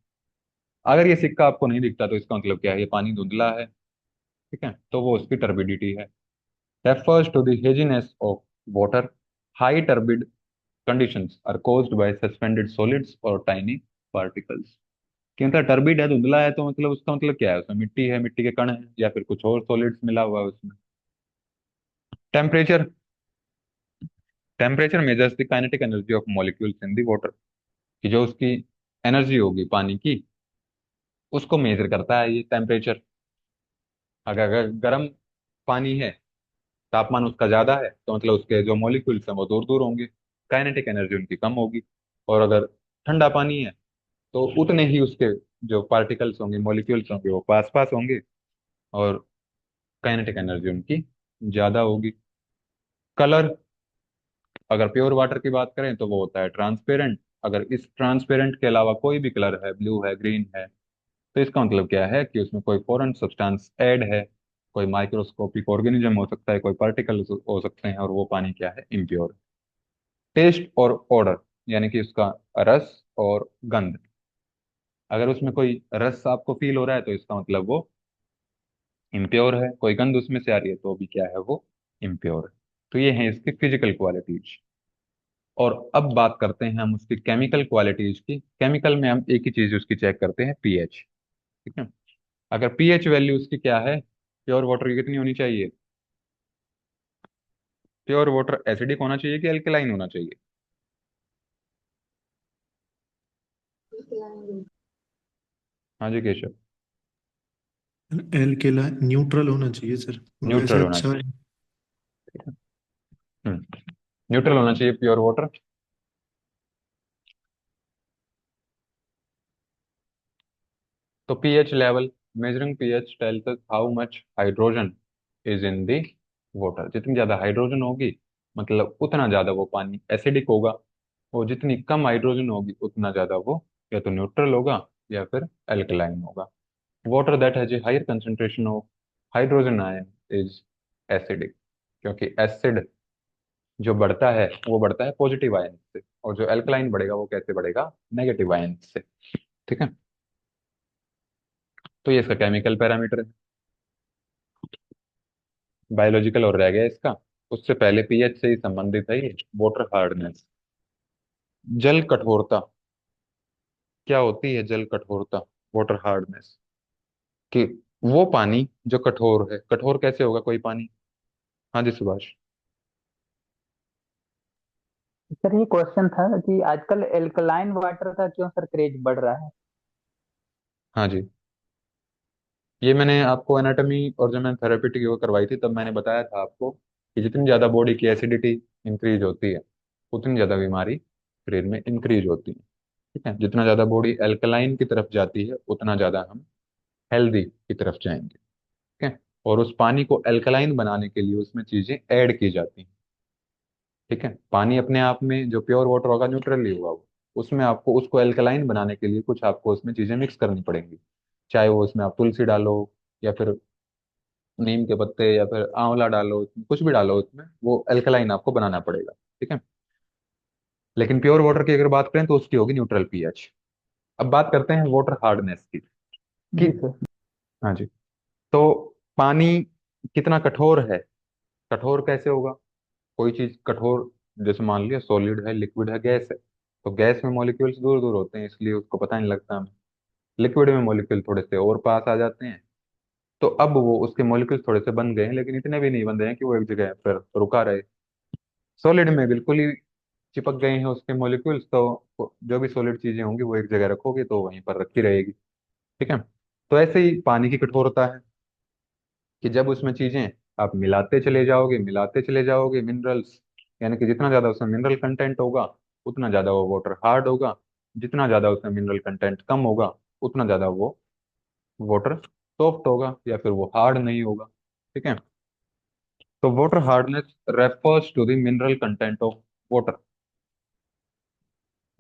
अगर ये सिक्का आपको नहीं दिखता तो इसका मतलब क्या है, ये पानी धुंधला है। ठीक है, तो वो उसकी टर्बिडिटी है। refers to the haziness of water. High turbid conditions are caused by suspended solids or tiny particles. कि मतलब टर्बिड है, धुंधला है, तो मतलब उसका मतलब क्या है, उसमें मिट्टी है, मिट्टी के कण है, या फिर कुछ और सॉलिड्स मिला हुआ है उसमें। Temperature, temperature measures the kinetic energy of molecules in the water. कि जो उसकी एनर्जी होगी पानी की उसको मेजर करता है ये टेम्परेचर। अगर अगर गर्म पानी है, तापमान उसका ज्यादा है, तो मतलब उसके जो मॉलिक्यूल्स हैं वो दूर दूर होंगे, काइनेटिक एनर्जी उनकी कम होगी। और अगर ठंडा पानी है तो उतने ही उसके जो पार्टिकल्स होंगे, मॉलिक्यूल्स होंगे, वो पास पास होंगे और काइनेटिक एनर्जी उनकी ज्यादा होगी। कलर, अगर प्योर वाटर की बात करें तो वो होता है ट्रांसपेरेंट। अगर इस ट्रांसपेरेंट के अलावा कोई भी कलर है, ब्लू है, ग्रीन है, तो इसका मतलब क्या है कि उसमें कोई फॉरेन सब्सटेंस ऐड है, कोई माइक्रोस्कोपिक ऑर्गेनिज्म हो सकता है, कोई पार्टिकल हो सकते हैं, और वो पानी क्या है, इम्प्योर। टेस्ट और ऑर्डर, यानी कि उसका रस और गंध। अगर उसमें कोई रस आपको फील हो रहा है तो इसका मतलब वो इम्प्योर है, कोई गंध उसमें से आ रही है तो भी क्या है, वो इम्प्योर है। तो ये है इसकी फिजिकल क्वालिटीज। और अब बात करते हैं हम उसकी केमिकल क्वालिटीज की। केमिकल में हम एक ही चीज उसकी चेक करते हैं, पीएच। ठीक है, अगर पीएच वैल्यू उसकी क्या है, प्योर वाटर की कितनी होनी चाहिए, प्योर वाटर एसिडिक होना चाहिए कि अल्कलाइन होना चाहिए। हाँ जी केशव। एल्केला न्यूट्रल होना चाहिए सर, वैसे न्यूट्रल होना अच्छा है। चाहिए। न्यूट्रल होना चाहिए प्योर वाटर। तो pH level, measuring pH tells us how much hydrogen is in the water. जितनी ज्यादा हाइड्रोजन होगी मतलब उतना ज्यादा वो पानी एसिडिक होगा, और जितनी कम हाइड्रोजन होगी उतना ज्यादा वो या तो न्यूट्रल होगा या फिर अल्कलाइन होगा। Water that has a higher concentration of hydrogen ion is acidic, क्योंकि एसिड जो बढ़ता है वो बढ़ता है पॉजिटिव आयन से, और जो अल्कलाइन बढ़ेगा वो कैसे बढ़ेगा, नेगेटिव आयन से। ठीक है, तो ये इसका केमिकल पैरामीटर है। बायोलॉजिकल और रह गया इसका उससे पहले पीएच से ही संबंधित है ये, वाटर हार्डनेस। जल कठोरता, क्या होती है जल कठोरता, वाटर हार्डनेस? कि वो पानी जो कठोर है, कठोर कैसे होगा कोई पानी? हाँ जी सुभाष। सर ये क्वेश्चन था कि आजकल एल्कलाइन वाटर का क्यों सर क्रेज बढ़ रहा है? हाँ जी, ये मैंने आपको एनाटॉमी और जब मैंने थेरेपेटिक योगा करवाई थी तब मैंने बताया था आपको कि जितनी ज़्यादा बॉडी की एसिडिटी इंक्रीज होती है, उतनी ज़्यादा बीमारी शरीर में इंक्रीज होती है। ठीक है, जितना ज़्यादा बॉडी एल्कलाइन की तरफ जाती है उतना ज़्यादा हम हेल्दी की तरफ जाएंगे। ठीक है, और उस पानी को एल्कलाइन बनाने के लिए उसमें चीज़ें ऐड की जाती हैं। ठीक है, पानी अपने आप में जो प्योर वाटर होगा न्यूट्रल ही होगा वो, उसमें आपको उसको एल्कलाइन बनाने के लिए कुछ आपको उसमें चीज़ें मिक्स करनी पड़ेंगी। चाहे वो उसमें आप तुलसी डालो, या फिर नीम के पत्ते, या फिर आंवला डालो, उसमें कुछ भी डालो, उसमें वो अल्कलाइन आपको बनाना पड़ेगा। ठीक है, लेकिन प्योर वाटर की अगर बात करें तो उसकी होगी न्यूट्रल पीएच। अब बात करते हैं वाटर हार्डनेस की कि जी सर। हाँ जी, तो पानी कितना कठोर है? कठोर कैसे होगा? कोई चीज कठोर, जैसे मान लिया सॉलिड है, लिक्विड है, गैस है, तो गैस में मॉलिक्यूल्स दूर दूर होते हैं इसलिए उसको पता नहीं लगता हमें। लिक्विड में मॉलिक्यूल थोड़े से और पास आ जाते हैं, तो अब वो उसके मॉलिक्यूल्स थोड़े से बन गए हैं, लेकिन इतने भी नहीं बन रहे हैं कि वो एक जगह पर रुका रहे। सॉलिड में बिल्कुल ही चिपक गए हैं उसके मॉलिक्यूल्स, तो जो भी सॉलिड चीजें होंगी वो एक जगह रखोगे तो वहीं पर रखी रहेगी। ठीक है, तो ऐसे ही पानी की कठोरता है कि जब उसमें चीजें आप मिलाते चले जाओगे मिनरल्स, यानी कि जितना ज्यादा उसमें मिनरल कंटेंट होगा उतना ज्यादा वो वाटर हार्ड होगा, जितना ज्यादा उसमें मिनरल कंटेंट कम होगा उतना ज्यादा वो वाटर सॉफ्ट होगा या फिर वो हार्ड नहीं होगा। ठीक है, तो water hardness refers to the mineral content of water.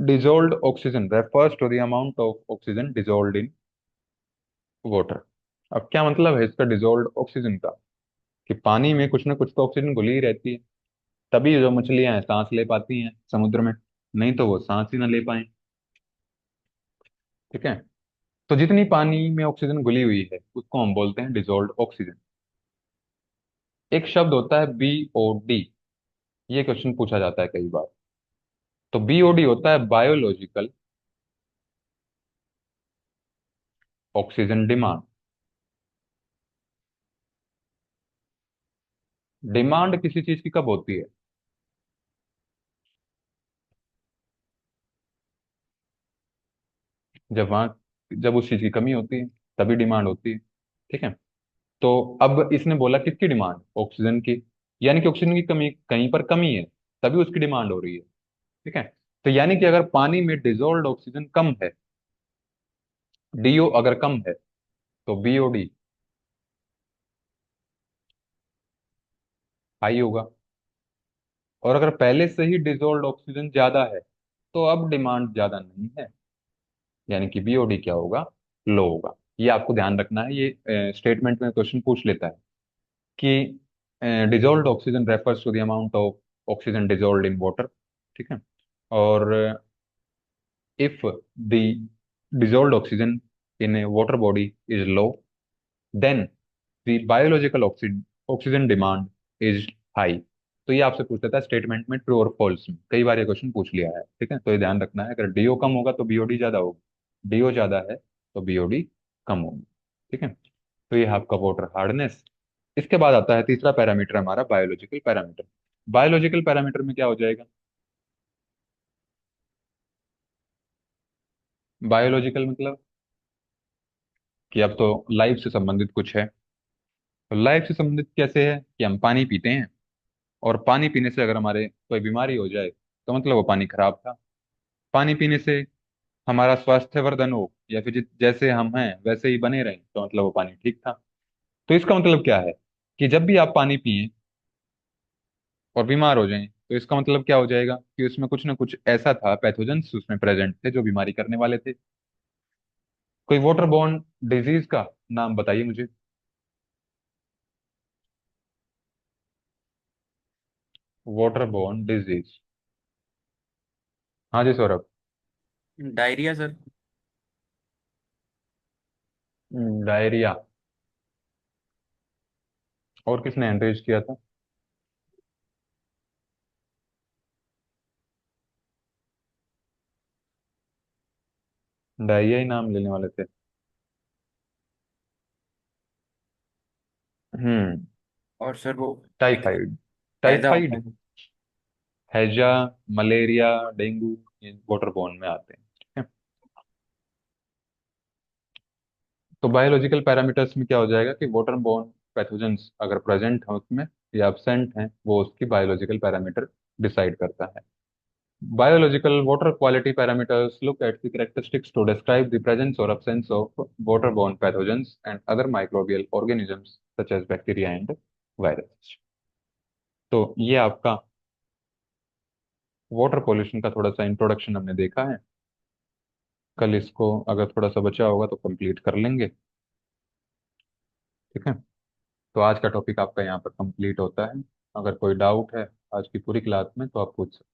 Dissolved oxygen refers to the amount of oxygen dissolved in water। अब क्या मतलब है इसका डिजोल्व ऑक्सीजन का? कि पानी में कुछ ना कुछ तो ऑक्सीजन घुली ही रहती है, तभी जो मछलियां हैं सांस ले पाती हैं समुद्र में, नहीं तो वो सांस ही ना ले पाए। ठीक है, तो जितनी पानी में ऑक्सीजन घुली हुई है उसको हम बोलते हैं डिजोल्व ऑक्सीजन। एक शब्द होता है बीओडी, ये क्वेश्चन पूछा जाता है कई बार। तो बीओडी होता है बायोलॉजिकल ऑक्सीजन डिमांड। डिमांड किसी चीज की कब होती है? जब वहां जब उस चीज की कमी होती है तभी डिमांड होती है। ठीक है, तो अब इसने बोला किसकी डिमांड? ऑक्सीजन की, यानी कि ऑक्सीजन की कमी, कहीं पर कमी है तभी उसकी डिमांड हो रही है। ठीक है, तो यानी कि अगर पानी में डिजोल्व ऑक्सीजन कम है, डीओ अगर कम है, तो बीओडी हाई होगा। और अगर पहले से ही डिजोल्व ऑक्सीजन ज्यादा है तो अब डिमांड ज्यादा नहीं है, यानी कि बीओडी क्या होगा? लो होगा। ये आपको ध्यान रखना है, ये स्टेटमेंट में क्वेश्चन पूछ लेता है कि dissolved oxygen refers to the amount of oxygen dissolved in water। ठीक है, और if the dissolved oxygen in a water body is low, then the biological oxygen demand is high। तो ये आपसे पूछ लेता है स्टेटमेंट में ट्रू और फॉल्स में, कई बार ये क्वेश्चन पूछ लिया है। ठीक है, तो ये ध्यान रखना है, अगर डीओ कम होगा तो बीओडी ज्यादा होगी, डीओ ज्यादा है तो बीओडी कम होगी। ठीक है, तो ये है आपका वाटर हार्डनेस। इसके बाद आता है तीसरा पैरामीटर हमारा बायोलॉजिकल पैरामीटर। बायोलॉजिकल पैरामीटर में क्या हो जाएगा? बायोलॉजिकल मतलब कि अब तो लाइफ से संबंधित कुछ है। तो लाइफ से संबंधित कैसे है कि हम पानी पीते हैं, और पानी पीने से अगर हमारे कोई बीमारी हो जाए तो मतलब वो पानी खराब था। पानी पीने से हमारा स्वास्थ्य वर्धन हो, या फिर जैसे हम हैं वैसे ही बने रहें तो मतलब वो पानी ठीक था। तो इसका मतलब क्या है कि जब भी आप पानी पिए और बीमार हो जाएं तो इसका मतलब क्या हो जाएगा कि उसमें कुछ ना कुछ ऐसा था, पैथोजेंस उसमें प्रेजेंट थे जो बीमारी करने वाले थे। कोई वाटर बोर्न डिजीज का नाम बताइए मुझे। वाटर बोर्न डिजीज, हाँ जी सौरभ। Diarrhoea sir. डायरिया, और किसने एंट्रीज किया था? डायरिया ही नाम लेने वाले थे। हम्म। और सर वो एक टाइफाइड। पैदा होता टाइफाइड, है। हैजा, मलेरिया, डेंगू, ये वाटर बोर्न में आते हैं। ठीक है। तो बायोलॉजिकल पैरामीटर्स में क्या हो जाएगा कि वाटर बोर्न पैथोजेंस अगर प्रेजेंट है उसमें या एब्सेंट हैं, वो उसकी बायोलॉजिकल पैरामीटर डिसाइड करता है। Biological water quality parameters look at the characteristics to describe the presence or absence of waterborne pathogens and other microbial organisms such as bacteria and viruses। तो ये आपका वाटर पोल्यूशन का थोड़ा सा introduction हमने देखा है। कल इसको अगर थोड़ा सा बचा होगा तो कंप्लीट कर लेंगे। ठीक है। तो आज का टॉपिक आपका यहाँ पर कंप्लीट होता है। अगर कोई डाउट है आज की पूरी क्लास में तो आप पूछ सकते हैं।